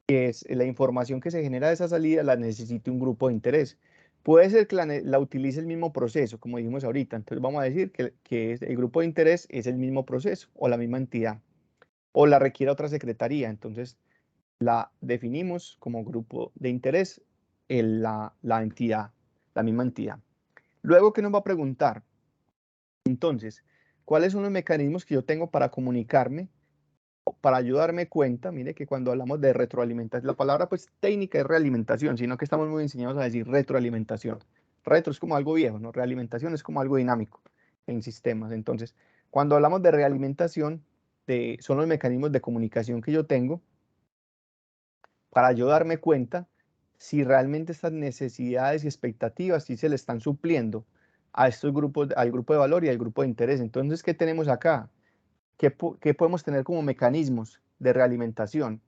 que es la información que se genera de esa salida la necesite un grupo de interés. Puede ser que la utilice el mismo proceso, como dijimos ahorita. Entonces vamos a decir que el grupo de interés es el mismo proceso o la misma entidad, o la requiere otra secretaría. Entonces la definimos como grupo de interés la entidad, la misma entidad. Luego, ¿qué nos va a preguntar? Entonces, ¿cuáles son los mecanismos que yo tengo para comunicarme, para ayudarme cuenta? Mire que cuando hablamos de retroalimentación, la palabra pues técnica es realimentación, sino que estamos muy enseñados a decir retroalimentación. Retro es como algo viejo, ¿no? Realimentación es como algo dinámico en sistemas. Entonces, cuando hablamos de realimentación, son los mecanismos de comunicación que yo tengo para yo darme cuenta si realmente estas necesidades y expectativas sí se le están supliendo a estos grupos, al grupo de valor y al grupo de interés. Entonces, ¿qué tenemos acá? ¿Qué podemos tener como mecanismos de realimentación?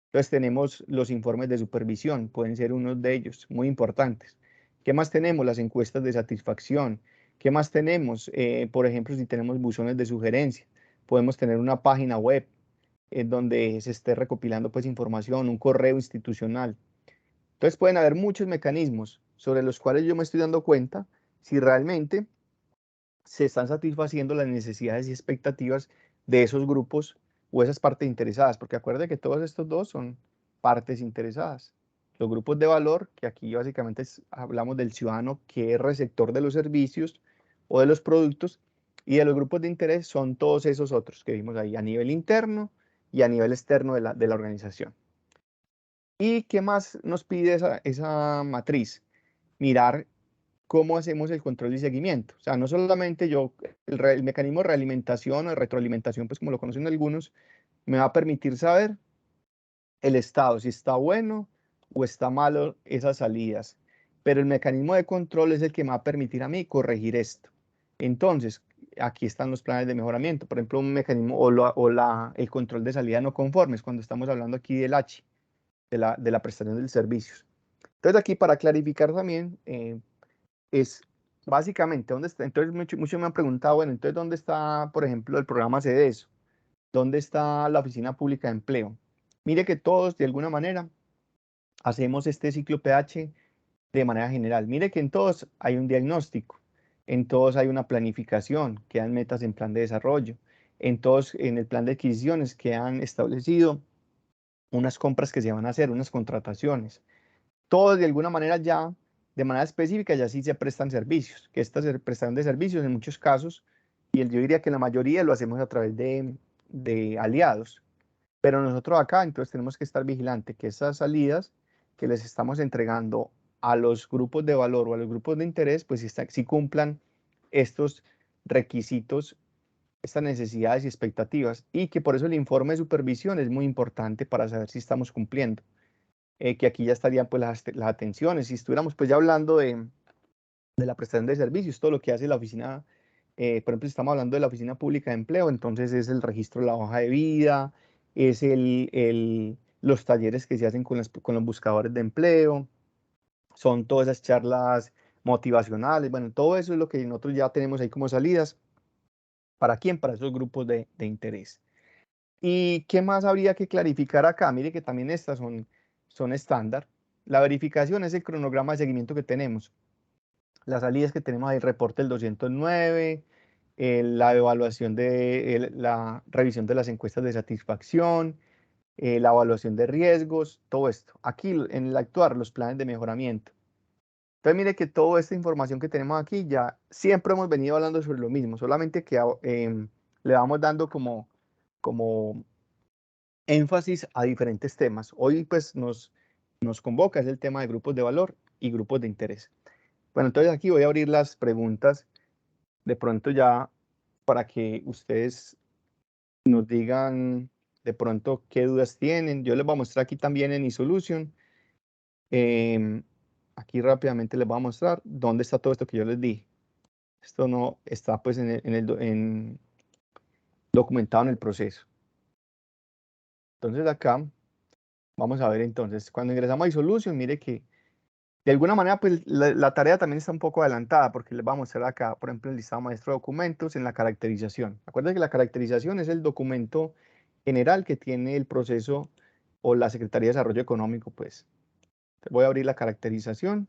Entonces tenemos los informes de supervisión, pueden ser unos de ellos, muy importantes. ¿Qué más tenemos? Las encuestas de satisfacción. ¿Qué más tenemos? Por ejemplo, si tenemos buzones de sugerencia, podemos tener una página web en donde se esté recopilando pues información, un correo institucional. Entonces pueden haber muchos mecanismos sobre los cuales yo me estoy dando cuenta si realmente se están satisfaciendo las necesidades y expectativas de esos grupos o esas partes interesadas, porque acuérdense que todos estos dos son partes interesadas. Los grupos de valor, que aquí básicamente hablamos del ciudadano que es receptor de los servicios o de los productos, y de los grupos de interés son todos esos otros que vimos ahí a nivel interno y a nivel externo de la organización. ¿Y qué más nos pide esa matriz? Mirar cómo hacemos el control y seguimiento. O sea, no solamente el mecanismo de realimentación o de retroalimentación, pues como lo conocen algunos, me va a permitir saber el estado, si está bueno o está malo esas salidas. Pero el mecanismo de control es el que me va a permitir a mí corregir esto. Entonces, aquí están los planes de mejoramiento. Por ejemplo, un mecanismo el control de salida no conformes, cuando estamos hablando aquí del H, de la prestación del servicio. Entonces, aquí para clarificar también, es básicamente, ¿dónde está? Entonces, muchos me han preguntado, bueno, entonces, ¿dónde está, por ejemplo, el programa CEDESO? ¿Dónde está la Oficina Pública de Empleo? Mire que todos, de alguna manera, hacemos este ciclo PH de manera general. Mire que en todos hay un diagnóstico, en todos hay una planificación, quedan metas en plan de desarrollo, en todos, en el plan de adquisiciones que han establecido unas compras que se van a hacer, unas contrataciones. Todos de alguna manera ya, de manera específica, ya sí se prestan servicios, que esta prestación de servicios en muchos casos, y yo diría que la mayoría lo hacemos a través de aliados. Pero nosotros acá, entonces tenemos que estar vigilantes que esas salidas que les estamos entregando a los grupos de valor o a los grupos de interés, pues si cumplan estos requisitos, estas necesidades y expectativas, y que por eso el informe de supervisión es muy importante para saber si estamos cumpliendo. Que aquí ya estarían pues las atenciones. Si estuviéramos pues ya hablando de la prestación de servicios, todo lo que hace la oficina, por ejemplo, si estamos hablando de la Oficina Pública de Empleo, entonces es el registro de la hoja de vida, es los talleres que se hacen con los buscadores de empleo, son todas esas charlas motivacionales, bueno, todo eso es lo que nosotros ya tenemos ahí como salidas. ¿Para quién? Para esos grupos de interés. ¿Y qué más habría que clarificar acá? Mire que también estas son estándar. La verificación es el cronograma de seguimiento que tenemos. Las salidas que tenemos ahí, el reporte del 209, la evaluación la revisión de las encuestas de satisfacción, la evaluación de riesgos, todo esto. Aquí en el actuar, los planes de mejoramiento. Entonces mire que toda esta información que tenemos aquí ya siempre hemos venido hablando sobre lo mismo, solamente que le vamos dando como énfasis a diferentes temas. Hoy pues nos convoca es el tema de grupos de valor y grupos de interés. Bueno, entonces aquí voy a abrir las preguntas de pronto ya para que ustedes nos digan de pronto qué dudas tienen. Yo les voy a mostrar aquí también en eSolution. Aquí rápidamente les voy a mostrar dónde está todo esto que yo les dije. Esto no está pues documentado en el proceso. Entonces acá vamos a ver entonces, cuando ingresamos a iSolution, mire que de alguna manera pues la tarea también está un poco adelantada porque les voy a mostrar acá, por ejemplo, el listado maestro de documentos en la caracterización. Acuérdense que la caracterización es el documento general que tiene el proceso o la Secretaría de Desarrollo Económico, pues. Voy a abrir la caracterización.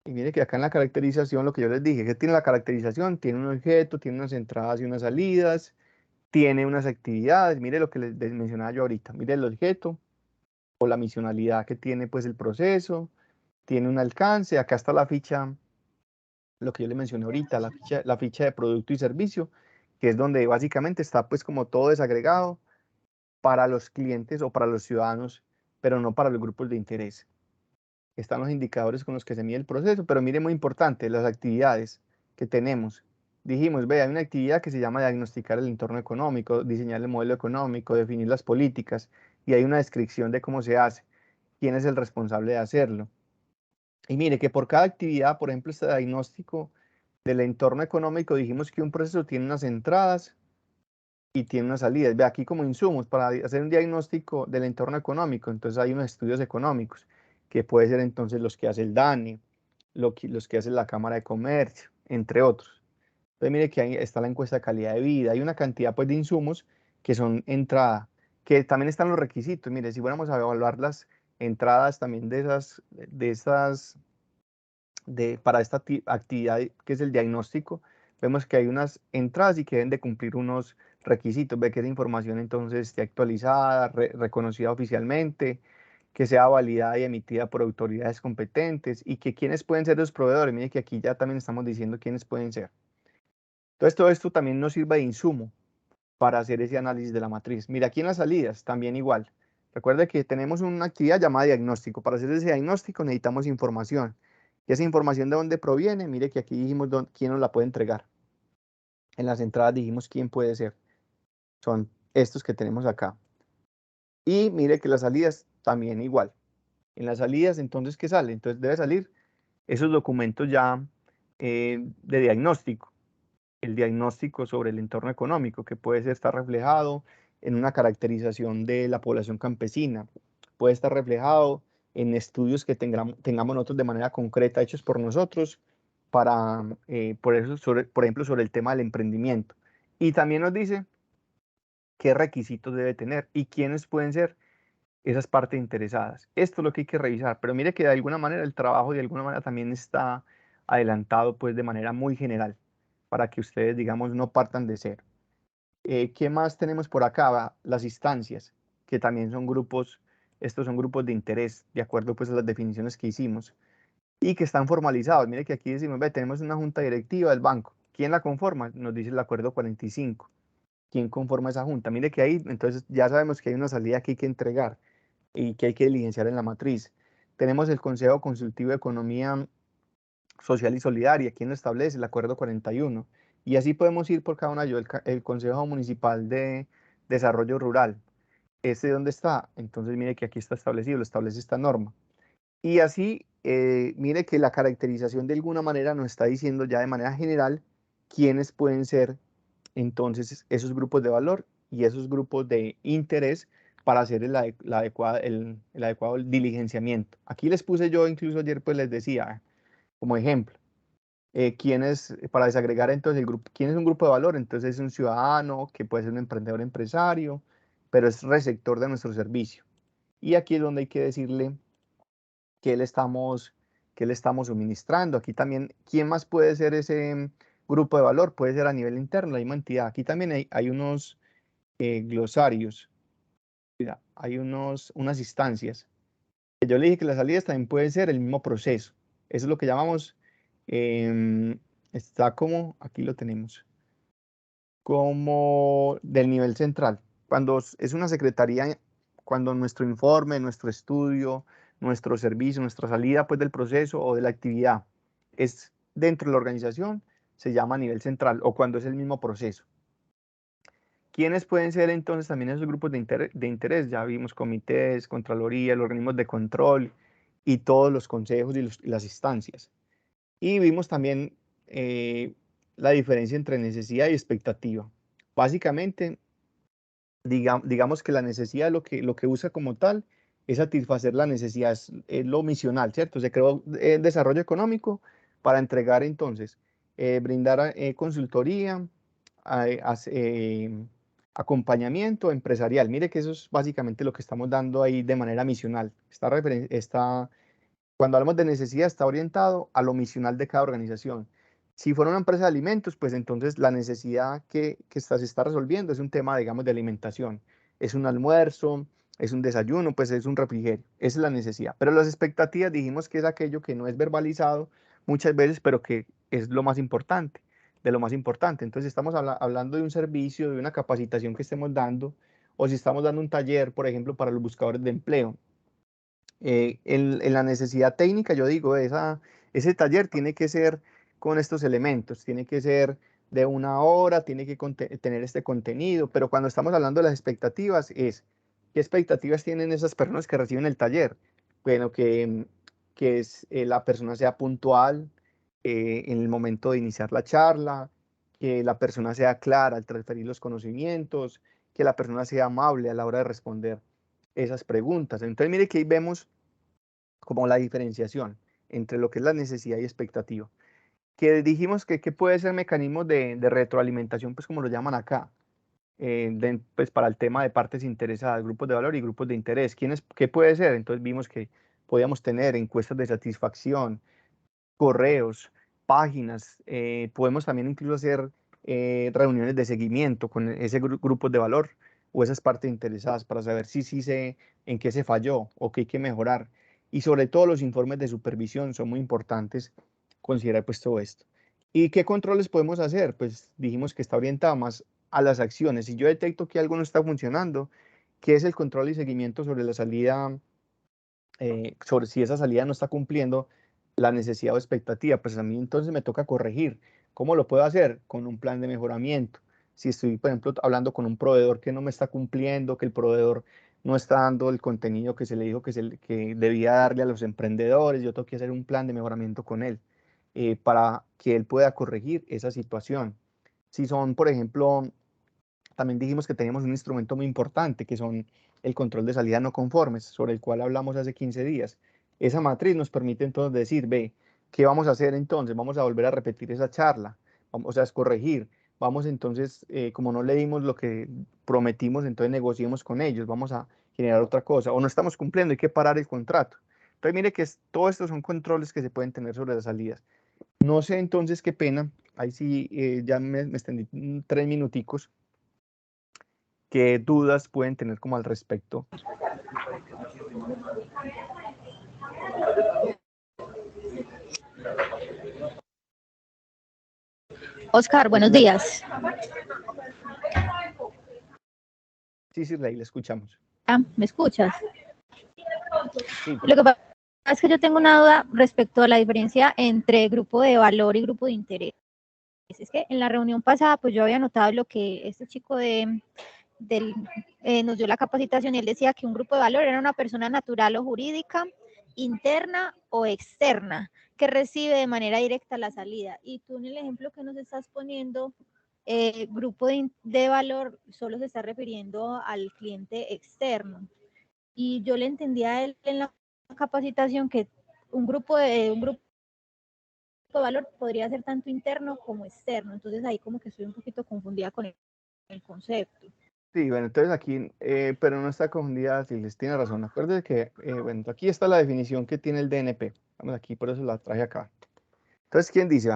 Y mire que acá en la caracterización, lo que yo les dije, que tiene la caracterización, tiene un objeto, tiene unas entradas y unas salidas, tiene unas actividades, mire lo que les mencionaba yo ahorita, mire el objeto o la misionalidad que tiene pues el proceso, tiene un alcance, acá está la ficha, lo que yo le mencioné ahorita, la ficha de producto y servicio, que es donde básicamente está pues como todo desagregado para los clientes o para los ciudadanos, pero no para los grupos de interés. Están los indicadores con los que se mide el proceso, pero mire, muy importante, las actividades que tenemos. Dijimos, ve, hay una actividad que se llama diagnosticar el entorno económico, diseñar el modelo económico, definir las políticas, y hay una descripción de cómo se hace, quién es el responsable de hacerlo. Y mire que por cada actividad, por ejemplo, este diagnóstico del entorno económico, dijimos que un proceso tiene unas entradas y tiene unas salidas. Ve aquí como insumos para hacer un diagnóstico del entorno económico. Entonces hay unos estudios económicos, que puede ser entonces los que hace el DANE, los que hace la Cámara de Comercio, entre otros. Entonces mire que ahí está la encuesta de calidad de vida. Hay una cantidad pues de insumos que son entrada, que también están los requisitos. Mire, si fuéramos a evaluar las entradas también para esta actividad que es el diagnóstico, vemos que hay unas entradas y que deben de cumplir unos requisitos, ve que esa información entonces esté actualizada, reconocida oficialmente, que sea validada y emitida por autoridades competentes y que quiénes pueden ser los proveedores. Mire que aquí ya también estamos diciendo quiénes pueden ser. Entonces todo esto también nos sirve de insumo para hacer ese análisis de la matriz. Mira, aquí en las salidas también igual. Recuerde que tenemos una actividad llamada diagnóstico. Para hacer ese diagnóstico necesitamos información. ¿Y esa información de dónde proviene? Mire que aquí dijimos quién nos la puede entregar. En las entradas dijimos quién puede ser. Son estos que tenemos acá. Y mire que las salidas también igual. En las salidas, entonces, ¿qué sale? Entonces debe salir esos documentos ya de diagnóstico. El diagnóstico sobre el entorno económico, que puede estar reflejado en una caracterización de la población campesina, puede estar reflejado en estudios que tengamos nosotros de manera concreta, hechos por nosotros, para, por ejemplo, sobre el tema del emprendimiento. Y también nos dice qué requisitos debe tener y quiénes pueden ser esas partes interesadas. Esto es lo que hay que revisar, pero mire que de alguna manera el trabajo de alguna manera también está adelantado pues de manera muy general para que ustedes digamos no partan de cero. ¿Qué más tenemos por acá? Las instancias, que también son grupos, estos son grupos de interés, de acuerdo pues a las definiciones que hicimos y que están formalizados. Mire que aquí decimos, ve, tenemos una junta directiva del banco. ¿Quién la conforma? Nos dice el acuerdo 45. ¿Quién conforma esa junta? Mire que ahí entonces ya sabemos que hay una salida que hay que entregar y que hay que diligenciar en la matriz. Tenemos el Consejo Consultivo de Economía Social y Solidaria, quien lo establece, el Acuerdo 41. Y así podemos ir por cada una. Yo, el Consejo Municipal de Desarrollo Rural, ¿este dónde está? Entonces mire que aquí está establecido, lo establece esta norma. Y así, mire que la caracterización de alguna manera nos está diciendo ya de manera general quiénes pueden ser entonces esos grupos de valor y esos grupos de interés para hacer el adecuado diligenciamiento. Aquí les puse yo, incluso ayer pues les decía, como ejemplo, para desagregar entonces el grupo, quién es un grupo de valor, entonces es un ciudadano que puede ser un emprendedor empresario, pero es receptor de nuestro servicio. Y aquí es donde hay que decirle qué le estamos, qué le estamos suministrando. Aquí también, ¿quién más puede ser ese grupo de valor? Puede ser a nivel interno, la misma entidad. Aquí también hay unos glosarios Mira, hay unas instancias. Yo le dije que las salidas también pueden ser el mismo proceso. Eso es lo que llamamos, está como, aquí lo tenemos, como del nivel central. Cuando es una secretaría, cuando nuestro informe, nuestro estudio, nuestro servicio, nuestra salida pues, del proceso o de la actividad es dentro de la organización, se llama a nivel central o cuando es el mismo proceso. ¿Quiénes pueden ser entonces también esos grupos de interés? Ya vimos comités, contraloría, los organismos de control y todos los consejos y las instancias. Y vimos también la diferencia entre necesidad y expectativa. Básicamente, digamos que la necesidad lo que usa como tal es satisfacer la necesidad, es lo misional, ¿cierto? Se creó el desarrollo económico para entregar entonces, brindar consultoría, acompañamiento empresarial. Mire que eso es básicamente lo que estamos dando ahí de manera misional. Cuando hablamos de necesidad, está orientado a lo misional de cada organización. Si fuera una empresa de alimentos, pues entonces la necesidad se está resolviendo es un tema, digamos, de alimentación. Es un almuerzo, es un desayuno, pues es un refrigerio. Esa es la necesidad. Pero las expectativas dijimos que es aquello que no es verbalizado muchas veces, pero que es lo más importante, de lo más importante. Entonces estamos hablando de un servicio, de una capacitación que estemos dando, o si estamos dando un taller, por ejemplo, para los buscadores de empleo. En la necesidad técnica, yo digo, ese taller tiene que ser con estos elementos, tiene que ser de una hora, tiene que tener este contenido, pero cuando estamos hablando de las expectativas, ¿qué expectativas tienen esas personas que reciben el taller? Bueno, que la persona sea puntual en el momento de iniciar la charla, que la persona sea clara al transferir los conocimientos, que la persona sea amable a la hora de responder esas preguntas. Entonces, mire que ahí vemos como la diferenciación entre lo que es la necesidad y expectativa. Que dijimos que puede ser mecanismos de retroalimentación, pues como lo llaman acá, pues para el tema de partes interesadas, grupos de valor y grupos de interés. ¿Qué puede ser? Entonces vimos que podíamos tener encuestas de satisfacción, correos, páginas, podemos también incluso hacer reuniones de seguimiento con ese grupo de valor o esas partes interesadas para saber si sí sé en qué se falló o qué hay que mejorar. Y sobre todo los informes de supervisión son muy importantes considerar pues todo esto. ¿Y qué controles podemos hacer? Pues dijimos que está orientado más a las acciones. Si yo detecto que algo no está funcionando, ¿qué es el control y seguimiento sobre la salida, sobre si esa salida no está cumpliendo la necesidad o expectativa? Pues a mí entonces me toca corregir. ¿Cómo lo puedo hacer? Con un plan de mejoramiento. Si estoy, por ejemplo, hablando con un proveedor que no me está cumpliendo, que el proveedor no está dando el contenido que se le dijo que debía darle a los emprendedores, yo tengo que hacer un plan de mejoramiento con él para que él pueda corregir esa situación. Si son, por ejemplo, también dijimos que teníamos un instrumento muy importante, que son el control de salida no conformes, sobre el cual hablamos hace 15 días. Esa matriz nos permite entonces decir, ve, ¿qué vamos a hacer entonces? Vamos a volver a repetir esa charla, vamos a corregir. Vamos entonces, como no le dimos lo que prometimos, entonces negociemos con ellos, vamos a generar otra cosa, o no estamos cumpliendo, hay que parar el contrato. Entonces mire que todo esto son controles que se pueden tener sobre las salidas. No sé entonces qué pena, ahí sí ya me extendí 3 minuticos. ¿Qué dudas pueden tener como al respecto? Oscar, buenos días. Sí, Rey, le escuchamos. ¿Me escuchas? Sí. Lo que pasa es que yo tengo una duda respecto a la diferencia entre grupo de valor y grupo de interés. Es que en la reunión pasada, pues yo había notado lo que este chico nos dio la capacitación y él decía que un grupo de valor era una persona natural o jurídica, interna o externa, que recibe de manera directa la salida. Y tú en el ejemplo que nos estás poniendo, grupo de valor solo se está refiriendo al cliente externo. Y yo le entendía a él en la capacitación que un grupo de valor podría ser tanto interno como externo. Entonces ahí como que estoy un poquito confundida con el concepto. Sí, bueno, entonces aquí, pero no está confundida, si les tiene razón. Acuérdense que, bueno, aquí está la definición que tiene el DNP. Vamos aquí, por eso la traje acá. Entonces, ¿quién dice?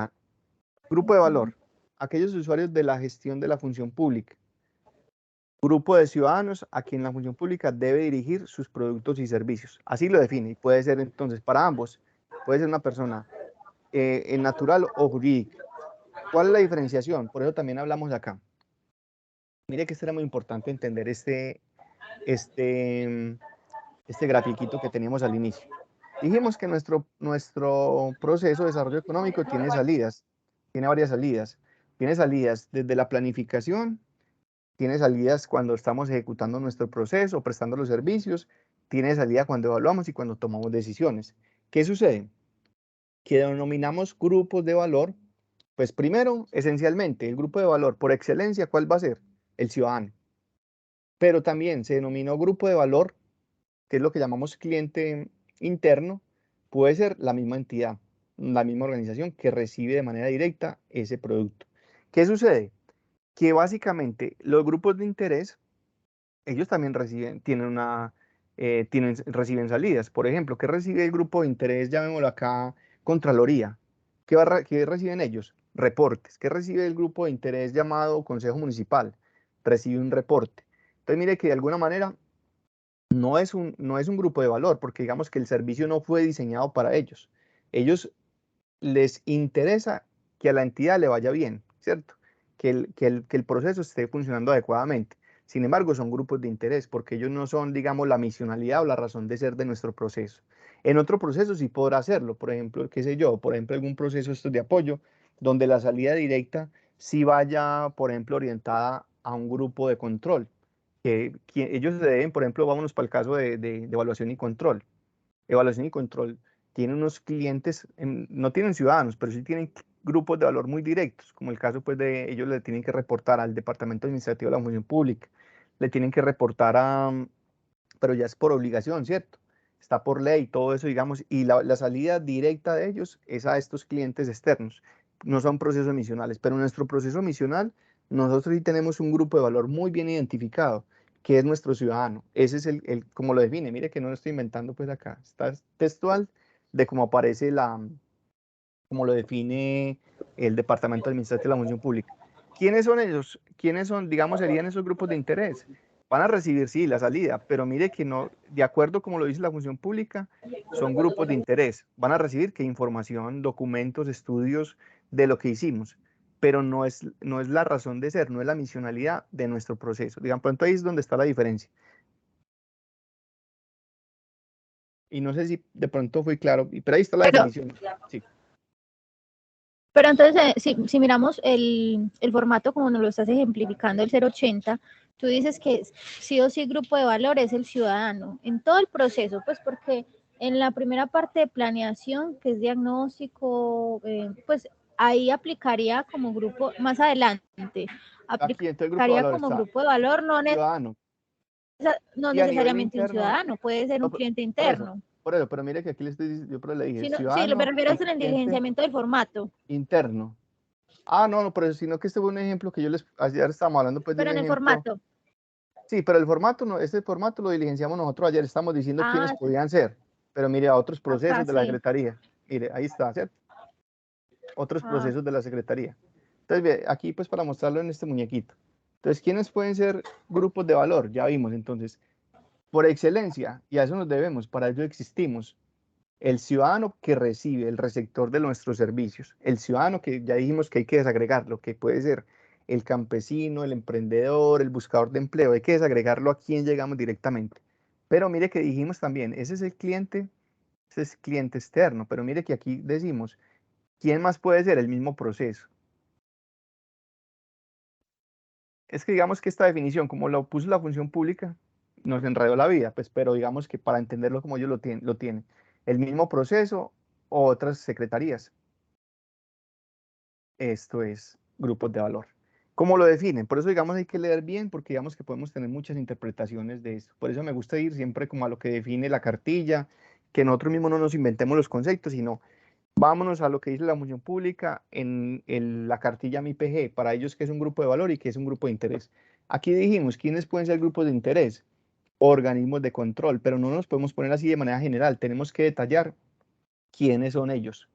Grupo de valor, aquellos usuarios de la gestión de la función pública, grupo de ciudadanos a quien la función pública debe dirigir sus productos y servicios. Así lo define. Y puede ser entonces para ambos. Puede ser una persona natural o jurídica. ¿Cuál es la diferenciación? Por eso también hablamos acá. Mire que esto era muy importante entender este grafiquito que teníamos al inicio. Dijimos que nuestro proceso de desarrollo económico tiene salidas, tiene varias salidas. Tiene salidas desde la planificación, tiene salidas cuando estamos ejecutando nuestro proceso, prestando los servicios, tiene salida cuando evaluamos y cuando tomamos decisiones. ¿Qué sucede? Que denominamos grupos de valor. Pues primero, esencialmente, el grupo de valor por excelencia, ¿cuál va a ser? El ciudadano. Pero también se denominó grupo de valor, que es lo que llamamos cliente interno, puede ser la misma entidad, la misma organización que recibe de manera directa ese producto. ¿Qué sucede? Que básicamente los grupos de interés, ellos también reciben salidas. Por ejemplo, ¿qué recibe el grupo de interés? Llamémoslo acá, Contraloría. ¿Qué reciben ellos? Reportes. ¿Qué recibe el grupo de interés llamado Consejo Municipal? Recibe un reporte. Entonces, mire que de alguna manera no es un grupo de valor, porque digamos que el servicio no fue diseñado para ellos. Ellos les interesa que a la entidad le vaya bien, ¿cierto? Que el proceso esté funcionando adecuadamente. Sin embargo, son grupos de interés, porque ellos no son, digamos, la misionalidad o la razón de ser de nuestro proceso. En otro proceso sí podrá hacerlo, por ejemplo, qué sé yo, por ejemplo, algún proceso estos de apoyo, donde la salida directa sí vaya, por ejemplo, orientada a un grupo de control. Que ellos se deben, por ejemplo, vámonos para el caso de evaluación y control. Evaluación y control tiene unos clientes, no tienen ciudadanos, pero sí tienen grupos de valor muy directos, como el caso pues de ellos le tienen que reportar al Departamento Administrativo de la Función Pública, le tienen que reportar pero ya es por obligación, ¿cierto? Está por ley, todo eso, digamos, y la salida directa de ellos es a estos clientes externos, no son procesos misionales, pero en nuestro proceso misional nosotros sí tenemos un grupo de valor muy bien identificado, que es nuestro ciudadano. Ese es como lo define, mire que no lo estoy inventando pues acá, está textual de cómo aparece como lo define el Departamento Administrativo de la Función Pública. ¿Quiénes son ellos? ¿Quiénes son, digamos, serían esos grupos de interés? Van a recibir, sí, la salida, pero mire que no, de acuerdo como lo dice la Función Pública, son grupos de interés. Van a recibir qué información, documentos, estudios de lo que hicimos, pero no es la razón de ser, no es la misionalidad de nuestro proceso. Digan, pronto ahí es donde está la diferencia. Y no sé si de pronto fue claro, pero ahí está la definición. Sí. Pero entonces, si miramos el formato como nos lo estás ejemplificando, el 080, tú dices que sí o sí grupo de valor es el ciudadano en todo el proceso, pues porque en la primera parte de planeación, que es diagnóstico, pues ahí aplicaría como grupo, más adelante, aplicaría como grupo de valor, no necesariamente un ciudadano, puede ser un cliente interno. Por eso, pero mire que aquí le estoy diciendo, yo le dije, sí, me refiero a el diligenciamiento del formato. Interno. No, pero sino que este fue un ejemplo que ayer estábamos hablando pues pero de un en ejemplo. El formato. Sí, pero el formato, no, este formato lo diligenciamos nosotros ayer, estamos diciendo quiénes podían ser, pero mire, a otros procesos de la Secretaría. Mire, ahí está, ¿cierto? Otros procesos de la Secretaría. Entonces, aquí pues para mostrarlo en este muñequito. Entonces, ¿quiénes pueden ser grupos de valor? Ya vimos, entonces, por excelencia, y a eso nos debemos, para ello existimos. El ciudadano que recibe, el receptor de nuestros servicios, el ciudadano que ya dijimos que hay que desagregarlo, que puede ser el campesino, el emprendedor, el buscador de empleo, hay que desagregarlo a quien llegamos directamente. Pero mire que dijimos también, ese es cliente externo, pero mire que aquí decimos, ¿quién más puede ser? El mismo proceso. Es que digamos que esta definición, como lo puso la función pública, nos enredó la vida, pues, pero digamos que para entenderlo como ellos lo tienen, el mismo proceso o otras secretarías. Esto es grupos de valor. ¿Cómo lo definen? Por eso, digamos, hay que leer bien, porque digamos que podemos tener muchas interpretaciones de esto. Por eso me gusta ir siempre como a lo que define la cartilla, que nosotros mismos no nos inventemos los conceptos, sino vámonos a lo que dice la función pública en la cartilla MIPG, para ellos qué es un grupo de valor y qué es un grupo de interés. Aquí dijimos, ¿quiénes pueden ser grupos de interés? Organismos de control, pero no nos podemos poner así de manera general, tenemos que detallar quiénes son ellos.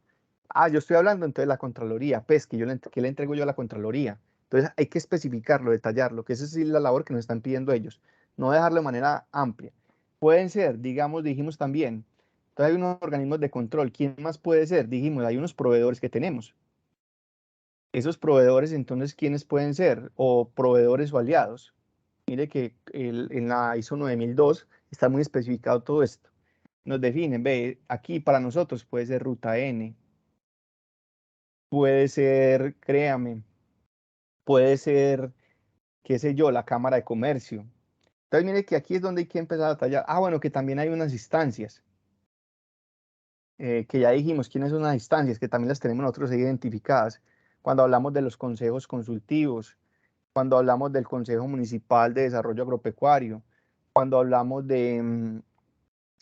Yo estoy hablando entonces de la Contraloría, pues, ¿qué le entrego yo a la Contraloría? Entonces hay que especificarlo, detallarlo, que esa es la labor que nos están pidiendo ellos, no dejarlo de manera amplia. Pueden ser, digamos, dijimos también, entonces hay unos organismos de control. ¿Quién más puede ser? Dijimos, hay unos proveedores que tenemos. Esos proveedores, entonces, ¿quiénes pueden ser? O proveedores o aliados. Mire que en la ISO 9002 está muy especificado todo esto. Nos definen, ve, aquí para nosotros puede ser ruta N, puede ser, créame, puede ser, qué sé yo, la Cámara de Comercio. Entonces, mire que aquí es donde hay que empezar a tallar. Ah, bueno, que también hay unas instancias, que ya dijimos quiénes son las instancias, que también las tenemos nosotros ahí identificadas. Cuando hablamos de los consejos consultivos, cuando hablamos del Consejo Municipal de Desarrollo Agropecuario, cuando hablamos de,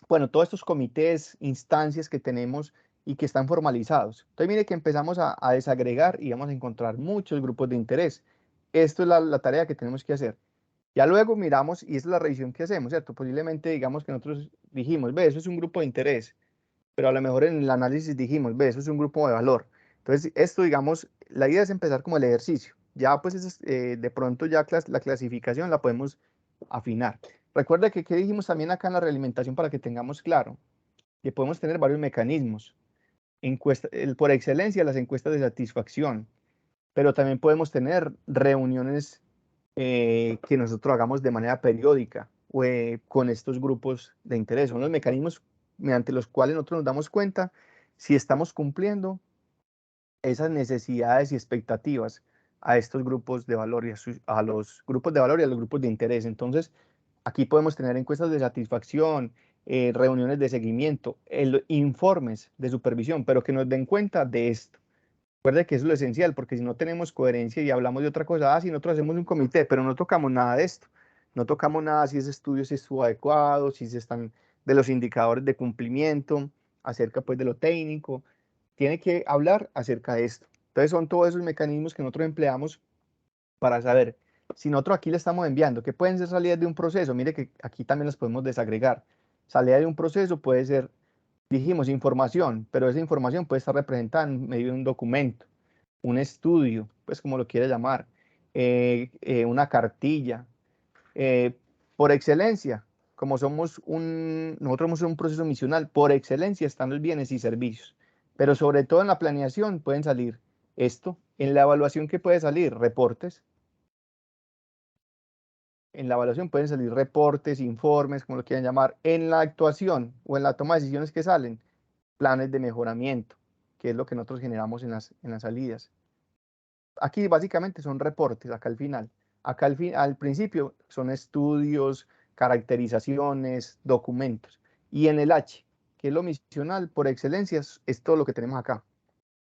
bueno, todos estos comités, instancias que tenemos y que están formalizados. Entonces, mire que empezamos a desagregar y vamos a encontrar muchos grupos de interés. Esto es la tarea que tenemos que hacer. Ya luego miramos, y esa es la revisión que hacemos, ¿cierto? Posiblemente digamos que nosotros dijimos, ve, eso es un grupo de interés, pero a lo mejor en el análisis dijimos, ve, eso es un grupo de valor. Entonces, esto, digamos, la idea es empezar como el ejercicio. Ya, pues, de pronto ya la clasificación la podemos afinar. Recuerda que dijimos también acá en la realimentación para que tengamos claro que podemos tener varios mecanismos. Por excelencia, las encuestas de satisfacción, pero también podemos tener reuniones que nosotros hagamos de manera periódica o, con estos grupos de interés. Son los mecanismos mediante los cuales nosotros nos damos cuenta si estamos cumpliendo esas necesidades y expectativas a estos grupos de valor y a los grupos de valor y a los grupos de interés. Entonces, aquí podemos tener encuestas de satisfacción, reuniones de seguimiento, informes de supervisión, pero que nos den cuenta de esto. Recuerde que eso es lo esencial, porque si no tenemos coherencia y hablamos de otra cosa, si nosotros hacemos un comité, pero no tocamos nada de esto, no tocamos nada si ese estudio si estuvo adecuado, si se están de los indicadores de cumplimiento, acerca pues de lo técnico, tiene que hablar acerca de esto. Entonces son todos esos mecanismos que nosotros empleamos para saber si nosotros aquí le estamos enviando, que pueden ser salidas de un proceso, mire que aquí también las podemos desagregar. Salida de un proceso puede ser, dijimos, información, pero esa información puede estar representada en medio de un documento, un estudio, pues como lo quiere llamar, una cartilla. Por excelencia, como nosotros somos un proceso misional, por excelencia están los bienes y servicios, pero sobre todo en la planeación pueden salir esto, en la evaluación que puede salir reportes, en la evaluación pueden salir reportes, informes, como lo quieran llamar, en la actuación o en la toma de decisiones que salen, planes de mejoramiento, que es lo que nosotros generamos en las salidas. Aquí básicamente son reportes, acá al final. Acá al principio son estudios, caracterizaciones, documentos. Y en el H, que es lo misional por excelencia, es todo lo que tenemos acá.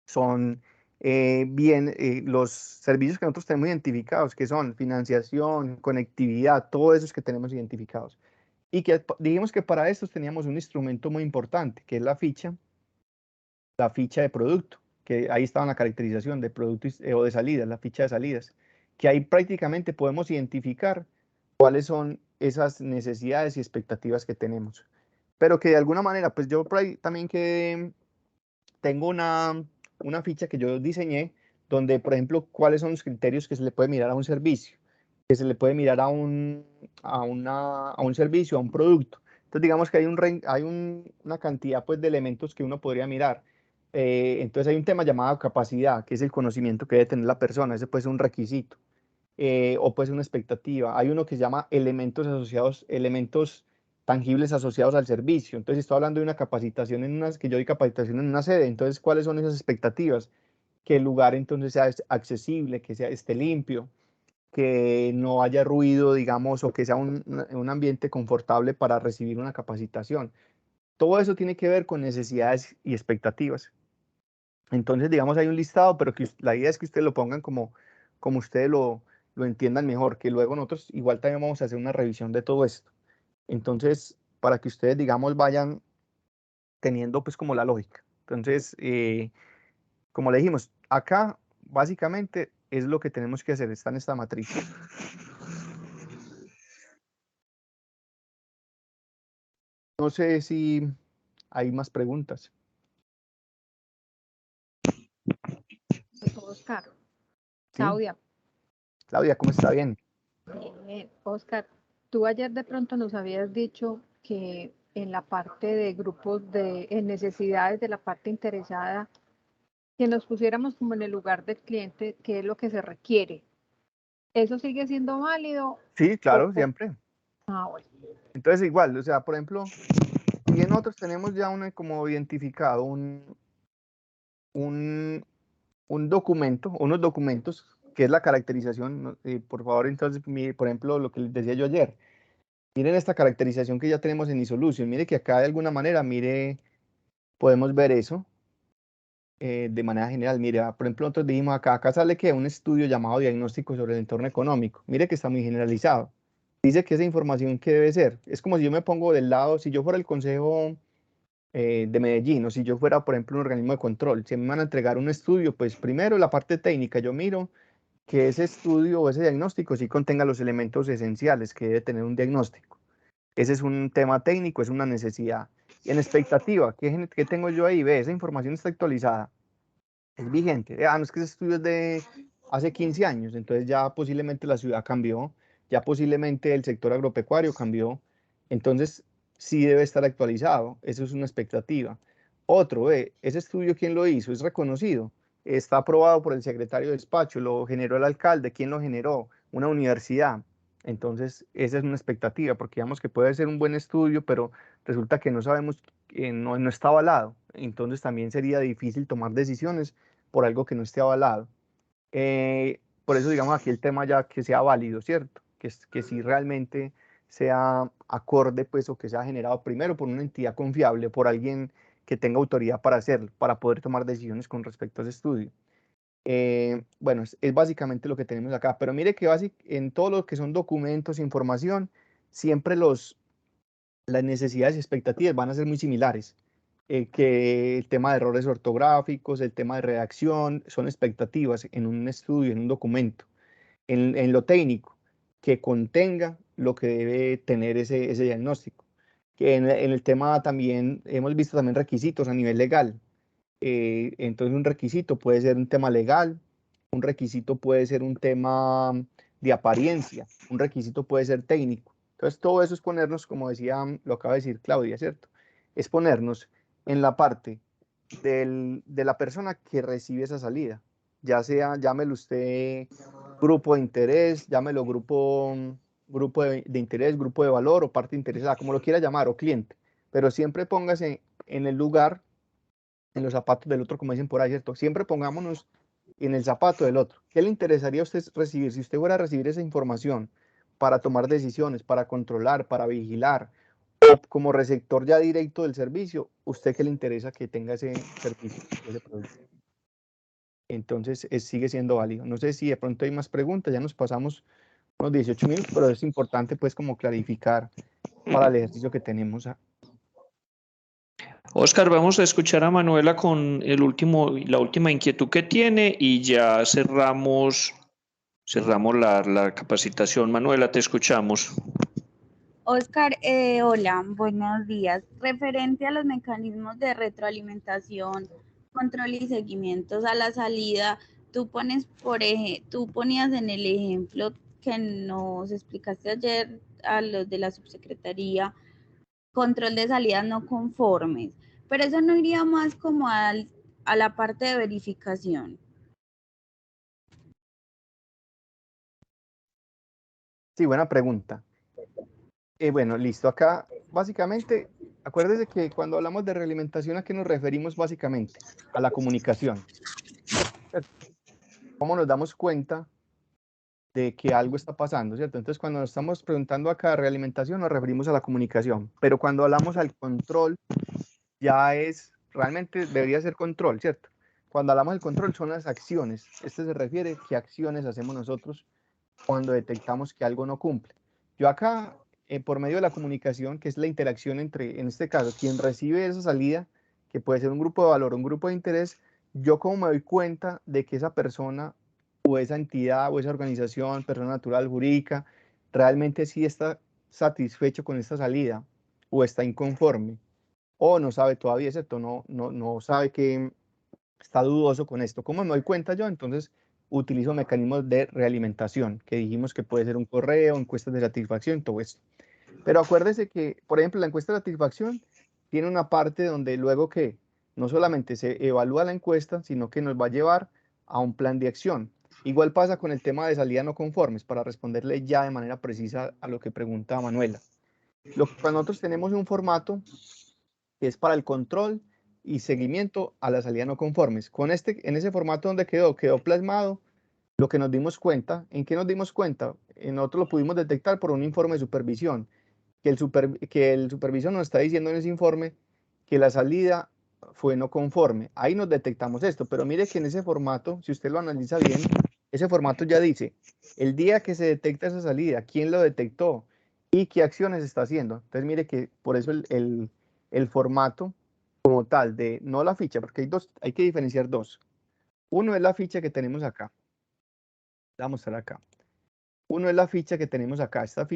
Son los servicios que nosotros tenemos identificados, que son financiación, conectividad, todos esos que tenemos identificados. Y que dijimos que para estos teníamos un instrumento muy importante, que es la ficha de producto, que ahí estaba la caracterización de productos o de salidas, la ficha de salidas, que ahí prácticamente podemos identificar cuáles son esas necesidades y expectativas que tenemos. Pero que de alguna manera, pues yo por ahí también que tengo una ficha que yo diseñé, donde, por ejemplo, cuáles son los criterios que se le puede mirar a un servicio, que se le puede mirar a un servicio, a un producto. Entonces, digamos que hay una cantidad pues, de elementos que uno podría mirar. Entonces, hay un tema llamado capacidad, que es el conocimiento que debe tener la persona. Ese puede ser un requisito, o puede ser una expectativa. Hay uno que se llama elementos tangibles asociados al servicio. Entonces, estoy hablando de una capacitación que yo doy capacitación en una sede. Entonces, ¿cuáles son esas expectativas? Que el lugar entonces sea accesible, que esté limpio, que no haya ruido, digamos, o que sea un ambiente confortable para recibir una capacitación. Todo eso tiene que ver con necesidades y expectativas. Entonces, digamos, hay un listado, pero que la idea es que ustedes lo pongan como ustedes lo entiendan mejor, que luego nosotros igual también vamos a hacer una revisión de todo esto. Entonces, para que ustedes, digamos, vayan teniendo pues como la lógica. Entonces, como le dijimos, acá básicamente es lo que tenemos que hacer, está en esta matriz. No sé si hay más preguntas. Oscar, ¿Sí? Claudia. Claudia, ¿cómo está? Bien. Oscar, tú ayer de pronto nos habías dicho que en la parte de grupos en necesidades de la parte interesada, que nos pusiéramos como en el lugar del cliente, qué es lo que se requiere. ¿Eso sigue siendo válido? Sí, claro, siempre. Bueno. Entonces igual, o sea, por ejemplo, si nosotros tenemos ya como identificado un documento, unos documentos, que es la caracterización, por favor, entonces, por ejemplo, lo que les decía yo ayer, miren esta caracterización que ya tenemos en iSolution, mire que acá de alguna manera, mire, podemos ver eso de manera general. Mire, por ejemplo, nosotros dijimos acá sale que un estudio llamado Diagnóstico sobre el entorno económico, mire que está muy generalizado. Dice que esa información que debe ser, es como si yo me pongo del lado, si yo fuera el consejo de Medellín, o si yo fuera, por ejemplo, un organismo de control, si me van a entregar un estudio, pues primero la parte técnica, yo miro que ese estudio o ese diagnóstico sí contenga los elementos esenciales que debe tener un diagnóstico. Ese es un tema técnico, es una necesidad. Y en expectativa, ¿qué tengo yo ahí? Ve, esa información está actualizada, es vigente. No es que ese estudio es de hace 15 años, entonces ya posiblemente la ciudad cambió, ya posiblemente el sector agropecuario cambió, entonces sí debe estar actualizado, eso es una expectativa. Otro, ese estudio, ¿quién lo hizo? Es reconocido, está aprobado por el secretario de despacho, lo generó el alcalde, ¿quién lo generó? Una universidad. Entonces, esa es una expectativa, porque digamos que puede ser un buen estudio, pero resulta que no sabemos, no está avalado. Entonces, también sería difícil tomar decisiones por algo que no esté avalado. Por eso, digamos, aquí el tema ya que sea válido, ¿cierto? Que si realmente sea acorde, pues, o que sea generado primero por una entidad confiable, por alguien que tenga autoridad para hacerlo, para poder tomar decisiones con respecto a ese estudio. Bueno, es básicamente lo que tenemos acá, pero mire que en todo lo que son documentos, información, siempre las necesidades y expectativas van a ser muy similares. Que el tema de errores ortográficos, el tema de redacción, son expectativas en un estudio, en un documento. En lo técnico, que contenga lo que debe tener ese diagnóstico. Que en el tema también, hemos visto también requisitos a nivel legal. Entonces un requisito puede ser un tema legal, un requisito puede ser un tema de apariencia, un requisito puede ser técnico. Entonces todo eso es ponernos, como decía, lo acaba de decir Claudia, ¿cierto? Es ponernos en la parte de la persona que recibe esa salida, ya sea, llámelo usted grupo de interés, llámelo grupo de interés, grupo de valor o parte interesada, como lo quiera llamar, o cliente, pero siempre póngase en el lugar, en los zapatos del otro, como dicen por ahí, ¿cierto? Siempre pongámonos en el zapato del otro. ¿Qué le interesaría a usted recibir? Si usted fuera a recibir esa información para tomar decisiones, para controlar, para vigilar, o como receptor ya directo del servicio, ¿usted qué le interesa que tenga ese servicio, ese producto? Entonces, sigue siendo válido. No sé si de pronto hay más preguntas, ya nos pasamos unos 18 minutos, pero es importante pues como clarificar para el ejercicio que tenemos. Oscar, vamos a escuchar a Manuela con la última inquietud que tiene y ya cerramos la capacitación. Manuela, te escuchamos. Oscar, hola, buenos días. Referente a los mecanismos de retroalimentación, control y seguimientos a la salida, tú ponías en el ejemplo que nos explicaste ayer a los de la subsecretaría, control de salidas no conformes, pero eso no iría más como a la parte de verificación. Sí, buena pregunta. Bueno, listo. Acá, básicamente, acuérdese que cuando hablamos de realimentación, ¿a qué nos referimos básicamente? A la comunicación. ¿Cierto? ¿Cómo nos damos cuenta de que algo está pasando, ¿cierto? Entonces, cuando nos estamos preguntando acá de realimentación, nos referimos a la comunicación. Pero cuando hablamos al control, realmente debería ser control, ¿cierto? Cuando hablamos del control, son las acciones. Este se refiere a qué acciones hacemos nosotros cuando detectamos que algo no cumple. Yo acá, por medio de la comunicación, que es la interacción entre, en este caso, quien recibe esa salida, que puede ser un grupo de valor, un grupo de interés, yo como me doy cuenta de que esa persona o esa entidad o esa organización, persona natural, jurídica, realmente sí está satisfecho con esta salida o está inconforme o no sabe todavía, ¿cierto? No sabe que está dudoso con esto. ¿Cómo me doy cuenta yo? Entonces, utilizo mecanismos de realimentación, que dijimos que puede ser un correo, encuestas de satisfacción, todo esto. Pero acuérdese que, por ejemplo, la encuesta de satisfacción tiene una parte donde luego que no solamente se evalúa la encuesta, sino que nos va a llevar a un plan de acción. Igual pasa con el tema de salida no conformes, para responderle ya de manera precisa a lo que pregunta Manuela. Nosotros tenemos un formato que es para el control y seguimiento a la salida no conformes. En ese formato donde quedó plasmado lo que nos dimos cuenta. ¿En qué nos dimos cuenta? Nosotros lo pudimos detectar por un informe de supervisión, que el supervisor nos está diciendo en ese informe que la salida fue no conforme. Ahí nos detectamos esto, pero mire que en ese formato, si usted lo analiza bien, ese formato ya dice el día que se detecta esa salida, quién lo detectó y qué acciones está haciendo. Entonces mire que por eso el formato como tal de no la ficha, porque hay que diferenciar dos. Uno es la ficha que tenemos acá. La voy a mostrar acá. Uno es la ficha que tenemos acá. Esta ficha